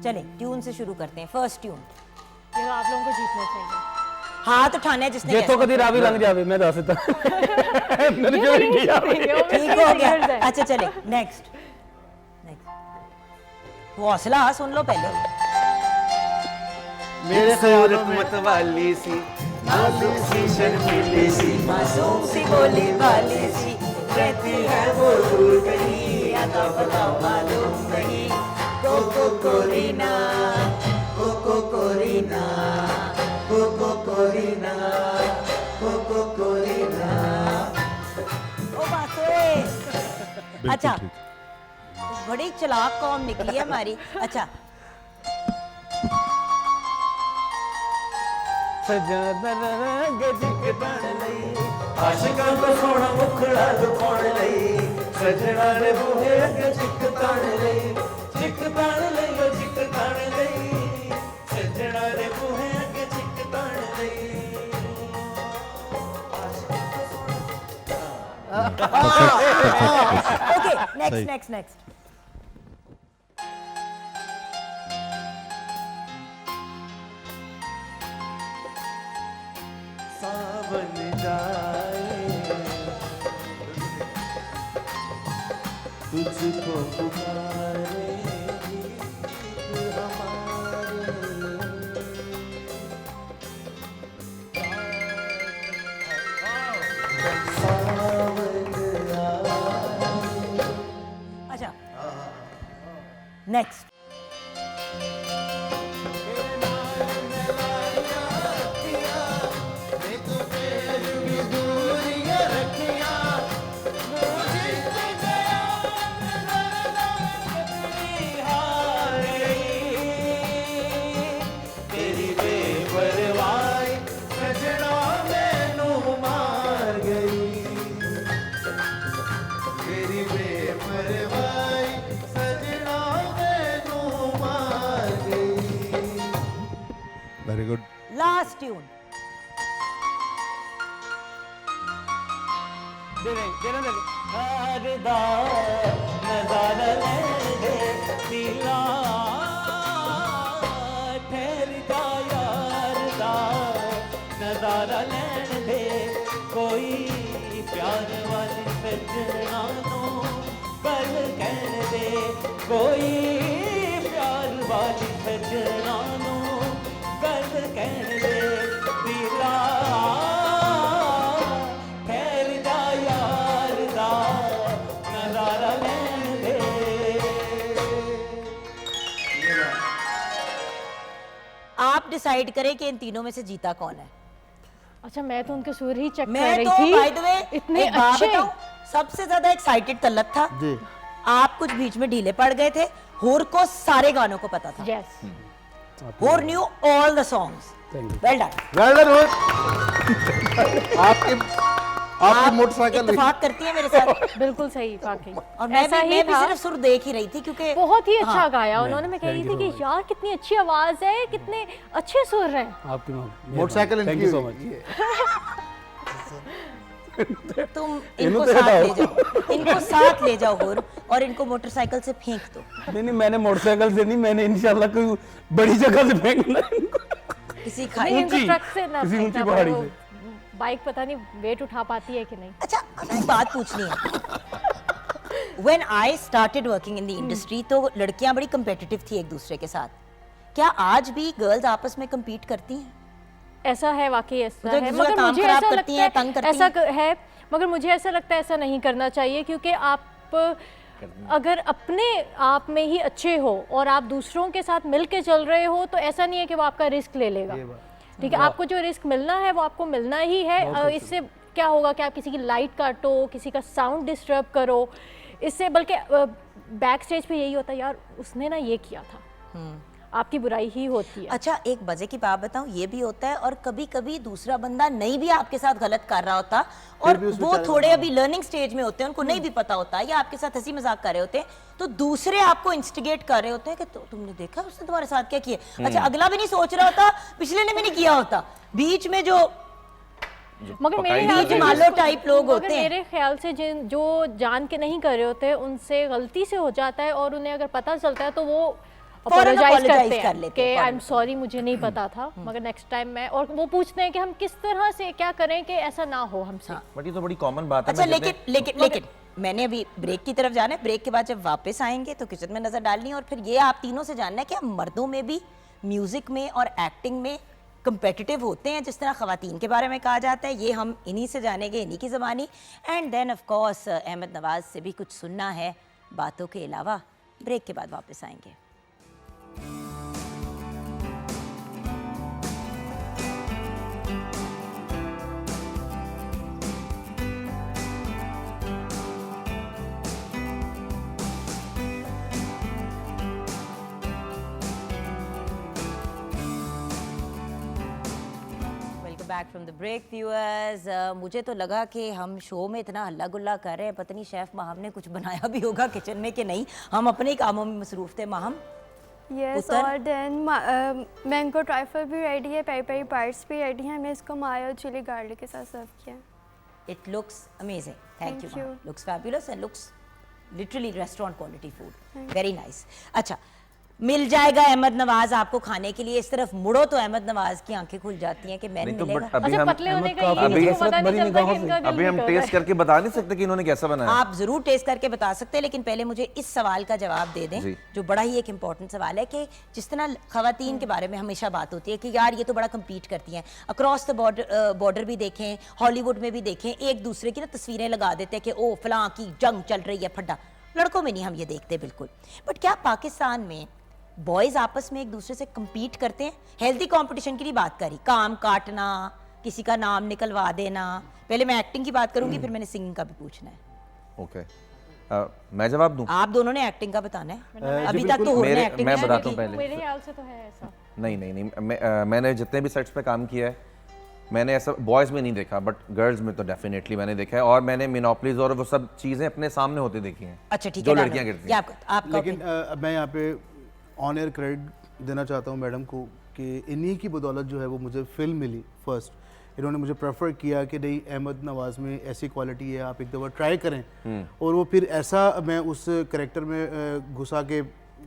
चले ट्यून से शुरू करते हैं। First tune. ये तो आप लोगों को जीतना चाहिए। हाथ उठाना है जिसने ये तो guess कभी रावी लंग जावे मैं दस देता मैंने जो किया ठीक हो गया। अच्छा चले नेक्स्ट। हौसला सुन लो पहले। मेरे ख्यालों में मतवाली सी मासूम सी शर्मीली सी मासूम सी बोली वाली सी रहती है वो दूर कहीं, आता पता मालूम नहीं। कोको कोरीना, कोको कोरीना, कोको कोरीना, कोको कोरीना। ओ बातें। अच्छा, बड़ी चालाक कौम निकली है हमारी। अच्छा, आशिकां को सोना मुखड़ा लुकाउण लई सजना ने बूहे अगे चिक ताण लई चिक ताण लई ओ चिक ताण लई सजना ने बूहे अगे चिक ताण लई। Okay next next next. सावन जाए तुझको पुकारे गीत हमारे। सावन आए। अच्छा next. Very good. Last tune. नजारा ले दिला ठहर जा यार दा नजारा लैन दे कोई प्यार वाली सजना नो गल कहन दे कोई प्यार वाली सजना नो गल कहन दे दिला ठहर जा यार दा नजारा लैन दे। आप डिसाइड करें कि इन तीनों में से जीता कौन है। अच्छा, मैं तो उनके सुर ही चेक कर मैं रही तो थी। बाय द वे इतने एक बात अच्छे। बताऊं, सबसे ज्यादा एक्साइटेड तलत था जी। आप कुछ बीच में ढीले पड़ गए थे। होर को सारे गानों को पता था। यस। होर knew all the songs. Thank you. Well done. Well done Rohit. आपकी मोटरसाइकिल इत्तेफाक करती है मेरे साथ। बिल्कुल सही वाकई। और मैं ऐसा भी ही था। सिर्फ सुर देख ही रही थी क्योंकि बहुत ही अच्छा हाँ, गाया उन्होंने। मैं कह रही थी कि यार कितनी अच्छी आवाज है, कितने अच्छे सुर हैं। आपकी motorcycle thank you so much. तुम इनको साथ ले जाओ, इनको साथ ले जाओ होर, और इनको मोटरसाइकिल से फेंक दो। नहीं मैंने मोटरसाइकिल से नहीं, मैंने इंशाल्लाह कोई बड़ी जगह से फेंकना है इनको। किसी नहीं, खाई। इनको ऊंची, ट्रक से ना किसी ऊंची फेंकना, पहाड़ी वो से। बाइक पता नहीं वेट उठा पाती है कि नहीं। अच्छा, एक बात पूछनी है। When I started working in the industry, तो लड़कियां बड़ी competitive थी एक दूसरे के साथ। क्या आज भी गर्ल्स आपस में compete करती हैं? ऐसा है वाकई, ऐसा मतलब है। दूसरा मगर काम मुझे खराब ऐसा करती लगता हैं, तंग है करती ऐसा है, मगर मुझे ऐसा लगता है ऐसा नहीं करना चाहिए, क्योंकि आप अगर अपने आप में ही अच्छे हो और आप दूसरों के साथ मिल के चल रहे हो, तो ऐसा नहीं है कि वो आपका रिस्क ले लेगा। ठीक है, आपको जो रिस्क मिलना है वो आपको मिलना ही है। इससे क्या होगा कि आप किसी की लाइट काटो, किसी का साउंड डिस्टर्ब करो, इससे बल्कि बैक स्टेज पे यही होता है यार उसने ना ये किया था, आपकी बुराई ही होती है। अच्छा, एक मजे की बात बताऊं, ये भी होता है और कभी कभी दूसरा बंदा नहीं भी आपके साथ गलत कर रहा होता और वो थोड़े अभी लर्निंग स्टेज में होते हैं, उनको नहीं भी पता होता या आपके साथ हंसी मजाक कर रहे होते हैं, तो दूसरे आपको इंस्टिगेट कर रहे होते हैं कि तुमने देखा उसने तुम्हारे साथ क्या किया। अच्छा, अगला भी नहीं सोच रहा होता, पिछले ने भी नहीं किया होता, बीच में जो मगर मेरे ख्याल से मालो टाइप लोग होते हैं, मेरे ख्याल से जो जान के नहीं कर रहे होते उनसे गलती से हो जाता है और उन्हें अगर पता चलता है तो वो apologize करते कर हैं लेते कि हैं, आई एम सॉरी मुझे नहीं पता था, मगर नेक्स्ट टाइम मैं, और वो पूछते हैं कि हम किस तरह से क्या करें कि ऐसा ना हो हमसे। बट ये तो बड़ी कॉमन बात है। अच्छा, मैं लेकिन जितने- लेकिन लेकिन मैंने अभी ब्रेक की तरफ जाना है, ब्रेक के बाद जब वापस आएंगे तो किचन में नजर डालनी है और फिर ये आप तीनों से जानना है कि हम मर्दों में भी म्यूजिक में और एक्टिंग में कंपेटिटिव होते हैं जिस तरह खवातीन के बारे में कहा जाता है। ये हम इन्हीं से जानेंगे, इन्हीं की ज़बानी। And then of course Ahmed Nawaz से भी कुछ सुनना है बातों के अलावा। ब्रेक के बाद वापस आएंगे। Back from the break viewers. मुझे तो लगा कि हम शो में इतना हल्ला गुल्ला कर रहे हैं, पता नहीं शेफ माहम ने कुछ बनाया भी होगा किचन में कि नहीं। हम अपने ही कामों में मसरूफ थे। माहम, यस, और देन मैंगो ट्राइफल भी रेडी है, पेरी पेरी पार्ट्स भी रेडी हैं। हमने इसको मायो चिली गार्लिक के साथ सर्व किया। It looks amazing. Thank Thank you. you. Looks fabulous and looks literally restaurant quality food. Very nice. अच्छा, मिल जाएगा अहमद नवाज आपको खाने के लिए। इस तरफ मुड़ो तो अहमद नवाज की आंखें खुल जाती हैं कि मैंने नहीं तो मिलेगा। बट अभी अच्छा, हम पतले होने का अहमद ये अभी- किसी को पता नहीं चलता कि इनका दिल अभी हम निकल रहा टेस्ट है। करके बता नहीं सकते कि इन्होंने कैसा बनाया। आप जरूर टेस्ट करके बता सकते हैं, लेकिन पहले मुझे इस सवाल का जवाब दे दें जी। जो बड़ा ही एक इंपॉर्टेंट सवाल है कि जिस तरह खवातीन के बारे में हमेशा बात होती है कि यार ये तो बड़ा कम्पीट करती हैं, अक्रॉस द बॉर्डर भी देखें, हॉलीवुड में भी देखें, एक दूसरे की ना तस्वीरें लगा देते हैं कि ओ फलां की जंग चल रही है फड्डा। लड़कों में नहीं हम ये देखते बिल्कुल। बट क्या पाकिस्तान में बॉयज आपस में एक दूसरे से कम्पीट करते हैं? हेल्दी कंपटीशन की नहीं बात करी, काम काटना, किसी का नाम निकलवा देना। पहले मैं एक्टिंग की बात करूंगी, फिर मैंने सिंगिंग का भी पूछना है। ओके, मैं जवाब दूं? आप दोनों ने एक्टिंग का बताना है। अभी तक तो मेरे- एक्टिंग मैं नहीं बताता की। हूं पहले। मेरे ख्याल से तो है ऐसा। नहीं, मैंने जितने भी सेट्स पे काम किया है मैंने ऐसा बॉयज़ में नहीं देखा, बट गर्ल्स में तो डेफिनेटली मैंने देखा है। और मैंने मिनोपलीज और वो सब चीज़ें अपने सामने होती देखी हैं। अच्छा, ठीक जो है। लड़कियां करती हैं। आपका लेकिन मैं यहाँ पे ऑन एयर क्रेडिट देना चाहता हूँ मैडम को कि इन्हीं की बदौलत जो है वो मुझे फिल्म मिली फर्स्ट। इन्होंने मुझे प्रेफर किया कि नहीं, अहमद नवाज में ऐसी क्वालिटी है, आप एक दफ़ा ट्राई करें। और वो फिर ऐसा मैं उस करेक्टर में घुसा के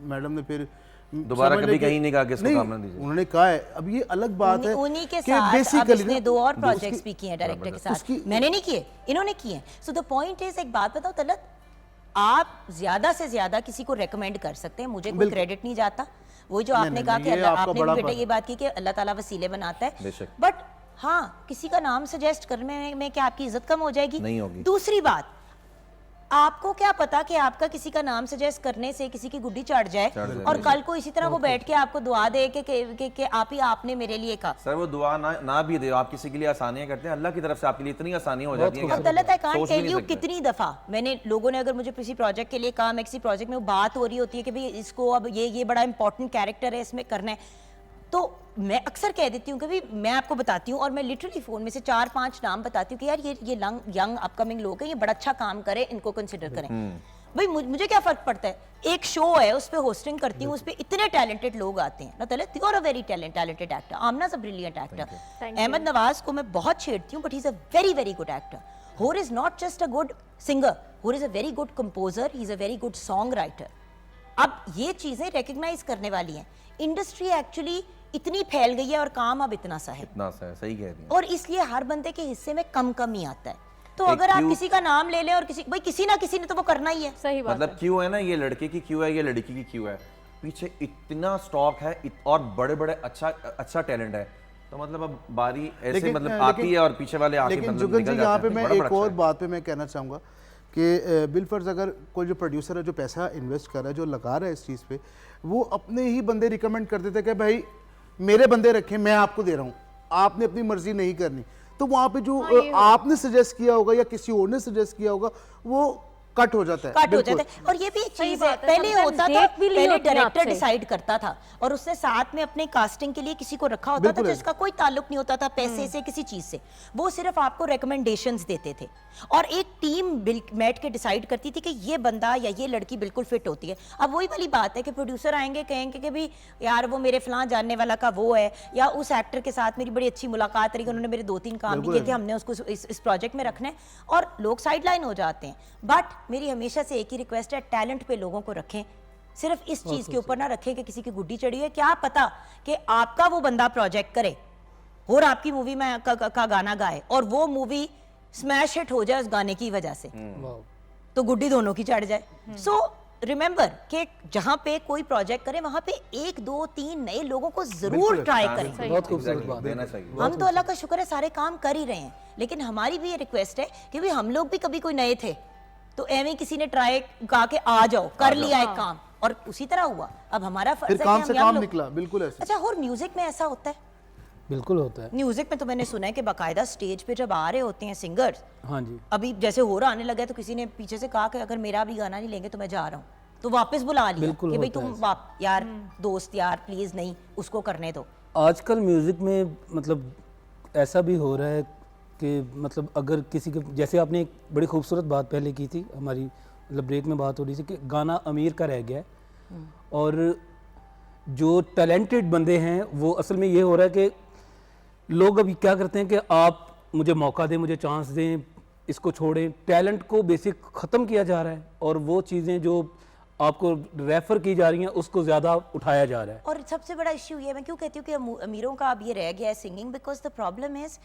मैडम ने फिर दोबारा समझ कभी लें कि- कहीं नहीं कहा कि इसको नहीं, काम ना दीजिए। उन्होंने कहा है। अब ये अलग बात है उन्हीं के कि साथ अब basically इसने ना दो और उसकी- प्रोजेक्ट्स भी किए हैं डायरेक्टर के साथ। उसकी- मैंने नहीं किए, इन्होंने किए हैं। सो द पॉइंट इज, एक बात बताओ तलत, आप ज्यादा से ज्यादा किसी को रेकमेंड कर सकते हैं, मुझे कोई क्रेडिट नहीं जाता। वो जो आपने कहा कि ये आपका आपने बड़ा भी बेटा बात ये बात की कि अल्लाह ताला वसीले बनाता है, बेशक। बट हाँ, किसी का नाम सजेस्ट करने में क्या आपकी इज्जत कम हो जाएगी? नहीं होगी। दूसरी बात, आपको क्या पता कि आपका किसी का नाम सजेस्ट करने से किसी की गुड्डी चढ़ जाए और कल को इसी तरह वो बैठ के आपको दुआ दे कि आप ही आपने मेरे लिए कहा। सर वो दुआ ना भी दे, आप किसी के लिए आसानियां करते हैं, अल्लाह की तरफ से आपके लिए इतनी आसानी हो जाती है कि अब आप गलत है, कांट सोच भी टेल नहीं यू सकते। कितनी दफा मैंने लोगों ने अगर मुझे किसी प्रोजेक्ट के लिए कहा, मैं किसी प्रोजेक्ट में वो बात हो रही होती है कि भाई इसको अब ये बड़ा इंपॉर्टेंट कैरेक्टर है, इसमें करना है, तो मैं अक्सर कह देती हूँ कि भाई मैं आपको बताती हूँ और मैं लिटरली फ़ोन में से 4-5 नाम बताती हूँ कि यार ये यंग अपकमिंग लोग हैं, ये बड़ा अच्छा काम करें, इनको कंसिडर करें। भाई मुझे क्या फ़र्क पड़ता है, एक शो है उस पर होस्टिंग करती हूँ, उस पर इतने टैलेंटेड लोग आते हैं ना। Talat, you are a very talented actor, Aamna is a brilliant actor. Ahmed Nawaz को मैं बहुत छेड़ती हूँ, but he is a very very good actor. होर is not just a good singer, होर is a very good composer, he is a very good songwriter. अब ये चीज़ें रिकग्नाइज करने वाली हैं। इंडस्ट्री एक्चुअली इतनी फैल गई है और काम अब इतना सा है, इतना सा है, सही कह रही हैं। और इसलिए हर बंदे के हिस्से में कम ही आता है। तो अगर आप किसी का नाम ले लें और किसी ना किसी ने तो वो करना ही है। सही बात मतलब क्यों है ना, ये लड़के की क्यों है, ये लड़की की क्यों है, पीछे इतना स्टॉक है और बड़े बड़े अच्छा टैलेंट है, तो मतलब अब बारी ऐसे मतलब आती है और पीछे वाले आके लेकिन मतलब जुगल निकल जी, यहाँ जाते पे हैं। मैं बड़ा एक अच्छा और है। बात पे मैं कहना चाहूँगा कि बिलफर्ज अगर कोई जो प्रोड्यूसर है जो पैसा इन्वेस्ट कर रहा है, जो लगा रहा है इस चीज़ पे, वो अपने ही बंदे रिकमेंड कर देते हैं कि भाई मेरे बंदे रखें, मैं आपको दे रहा हूँ, आपने अपनी मर्जी नहीं करनी। तो वहाँ पे जो आपने सजेस्ट किया होगा या किसी और ने सजेस्ट किया होगा वो कट हो जाता है। कट हो जाता है। और ये भी एक चीज है, बात है, पहले sometimes होता था, date भी ली पहले होती है डायरेक्टर आपसे। डिसाइड करता था और उससे साथ में अपने कास्टिंग के लिए किसी को रखा होता था बिल्कुल है। जिसका कोई ताल्लुक नहीं होता था पैसे से, किसी चीज से, वो सिर्फ आपको रिकमेंडेशंस देते थे और एक टीम बैठ के डिसाइड करती थी कि ये बंदा या ये लड़की बिल्कुल फिट होती है। अब वही वाली बात है कि प्रोड्यूसर आएंगे, कहेंगे कि भाई यार वो मेरे फलां जानने वाला का वो है, या उस एक्टर के साथ मेरी बड़ी अच्छी मुलाकात रही, उन्होंने मेरे 2-3 काम भी किए थे, हमने उसको इस प्रोजेक्ट में रखना है, और लोग साइडलाइन हो जाते हैं। बट मेरी हमेशा से एक ही रिक्वेस्ट है, टैलेंट पे लोगों को रखें, सिर्फ इस चीज के ऊपर ना रखें कि किसी की गुड्डी चढ़ी है। क्या पता कि आपका वो बंदा प्रोजेक्ट करे और आपकी मूवी में का गाना गाए और वो मूवी स्मैश हिट हो जाए उस गाने की वजह से, तो गुड्डी दोनों की चढ़ जाए। सो रिमेंबर कि जहां पे कोई प्रोजेक्ट करे वहां पे 1-2-3 नए लोगों को जरूर ट्राई करें। बहुत खूबसूरत Exactly, बात देना चाहिए। हम तो अल्लाह का शुक्र है सारे काम कर ही रहे हैं, लेकिन हमारी भी ये रिक्वेस्ट है कि भी हम लोग भी कभी कोई नए थे तो एवं किसी ने ट्राई कहा कि आ जाओ, कर लिया एक काम और उसी तरह हुआ। अब हमारा फर्ज फिर है काम कि से हम young काम लोग- निकला, बिल्कुल ऐसे। अच्छा, और म्यूजिक में ऐसा होता है? बिल्कुल होता है। म्यूजिक में तो मैंने सुना है कि बाकायदा स्टेज पे जब आ रहे होते हैं सिंगर्स, हाँ जी, अभी जैसे हो रहा आने लगा है तो किसी ने पीछे से कहा कि अगर मेरा भी गाना नहीं लेंगे तो मैं जा रहा हूँ, तो वापस बुला लिया बिल्कुल कि भाई होता तुम है यार दोस्त यार प्लीज नहीं, उसको करने दो। आजकल म्यूज़िक में मतलब ऐसा भी हो रहा है कि मतलब अगर किसी के, जैसे आपने एक बड़ी खूबसूरत बात पहले की थी, हमारी मतलब ब्रेक में बात हो रही थी कि गाना अमीर का रह गया है और जो टैलेंटेड बंदे हैं वो असल में ये हो रहा है कि लोग अभी क्या करते हैं कि आप मुझे मौका दें, मुझे चांस दें, इसको छोड़ें, टैलेंट को बेसिक ख़त्म किया जा रहा है और वो चीज़ें जो आपको रेफर की जा रही हैं उसको ज़्यादा उठाया जा रहा है। और सबसे बड़ा इश्यू ये, मैं क्यों कहती हूँ कि अमीरों का अब ये रह गया है singing, because the problem is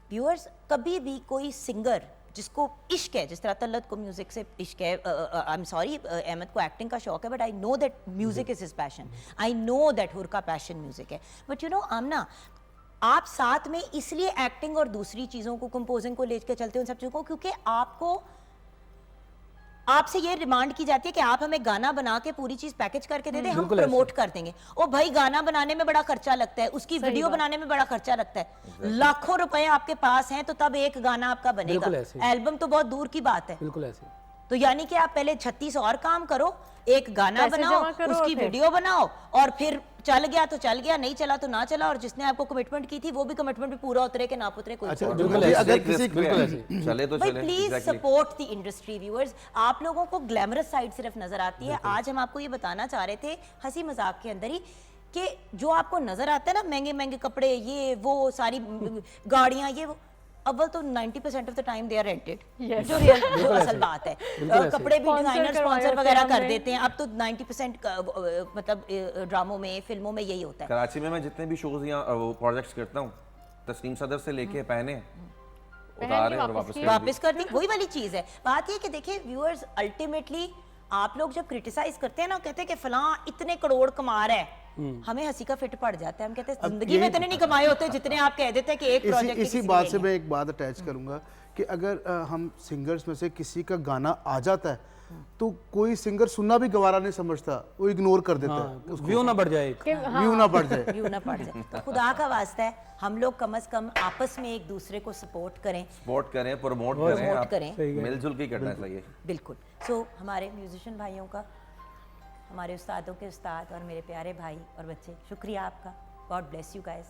viewers, कभी भी कोई सिंगर जिसको इश्क है, जिस तरह तलत को म्यूजिक से इश्क है, आई एम सॉरी अहमद को एक्टिंग का शौक है, but I know that music is his passion, I know that हुर का पैशन म्यूजिक है, बट यू नो आमना, आप साथ में इसलिए एक्टिंग और दूसरी चीज़ों को, कंपोजिंग को लेकर चलते हो उन सब चीज़ों को, क्योंकि आपसे ये डिमांड की जाती है कि आप हमें गाना बना के पूरी चीज पैकेज करके दे दें, हम प्रमोट कर देंगे। ओ भाई, गाना बनाने में बड़ा खर्चा लगता है, उसकी वीडियो बनाने में बड़ा खर्चा लगता है, लाखों रुपए आपके पास हैं तो तब एक गाना आपका बनेगा, बिल्कुल ऐसे। एल्बम तो बहुत दूर की बात है। बिल्कुल ऐसे। तो यानी कि आप पहले 36 और काम करो, एक गाना पैसे बनाओ, जमा करो उसकी और फिर- वीडियो बनाओ, और फिर चल गया तो चल गया, नहीं चला तो ना चला, और जिसने आपको कमिटमेंट की थी वो भी कमिटमेंट भी पूरा उतरे कि ना उतरे, कोई अच्छा, छोड़ बिल्कुल दो। ऐसे। अगर Take किसी risk भी है। चले तो भाई चले, please exactly। Support the industry viewers. आप लोगों को ग्लैमरस साइड सिर्फ नजर आती है। आज हम आपको ये बताना चाह रहे थे हंसी मजाक के अंदर ही कि जो आपको नजर आता है ना, महंगे महंगे कपड़े, ये वो सारी गाड़ियां, ये वो, अव्वल तो 90% of the time they are rented, जो जो असल बात है। कपड़े भी Sponsor डिजाइनर करवाए स्पॉन्सर होते वगैरह हैं कर हमने। देते हैं। अब तो 90% मतलब ड्रामों में, फिल्मों में यही होता है। कराची में मैं जितने भी शोज या वो प्रोजेक्ट्स करता हूँ, तस्नीम सदर से लेके पहने उतारे और वापस कर दिए। वापस कर दी, वही वाली चीज है। बात ये कि देखिए व्यूअर्स, अल्टीमेटली आप लोग जब क्रिटिसाइज करते हैं ना, कहते हैं कि फलां इतने करोड़ कमा रहा है, हमें हंसी का फिट पड़ जाता है। हम कहते हैं जिंदगी में इतने नहीं कमाए होते जितने आप कह देते हैं कि एक प्रोजेक्ट इसी बात से मैं एक बात अटैच करूंगा कि अगर हम सिंगर्स में से किसी का गाना आ जाता है तो कोई सिंगर सुनना भी गवारा नहीं समझता, वो इग्नोर कर देता है, व्यू ना बढ़ जाए। व्यू ना बढ़ जाए। व्यू ना पड़ जाए। तो खुदा का वास्ता है, हम लोग कम से कम आपस में एक दूसरे को सपोर्ट करें, सपोर्ट करें, प्रमोट करें, प्रमोट आप करें। मिलजुल के करना चाहिए। बिल्कुल। सो हमारे म्यूजिशियन भाइयों का, हमारे उस्तादों के उस्ताद और मेरे प्यारे भाई और बच्चे, शुक्रिया आपका। God bless you guys.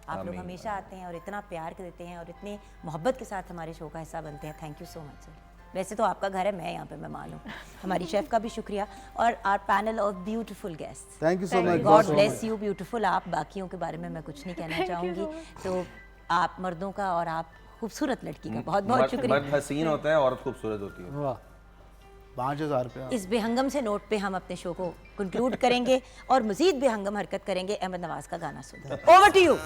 आप लोग हमेशा आते हैं और इतना प्यार देते हैं और इतने मोहब्बत के साथ हमारे शो का हिस्सा बनते हैं। Thank you so much sir. वैसे तो आपका घर है, मैं यहाँ पे मेहमान हूँ। हमारी शेफ का भी शुक्रिया और our panel of beautiful guest. Thank you so much. God bless you beautiful. आप बाकियों के बारे में मैं कुछ नहीं कहना चाहूँगी। तो आप मर्दों का और आप खूबसूरत लड़की का बहुत बहुत शुक्रिया। मर्द हसीन होता है, औरत खूबसूरत होती है। वाह, 5000 रुपया। इस बेहंगम से नोट पे हम अपने शो को कंक्लूड करेंगे और मजीद बेहंगम हरकत करेंगे अहमद नवाज का गाना सुनकर। Over to you.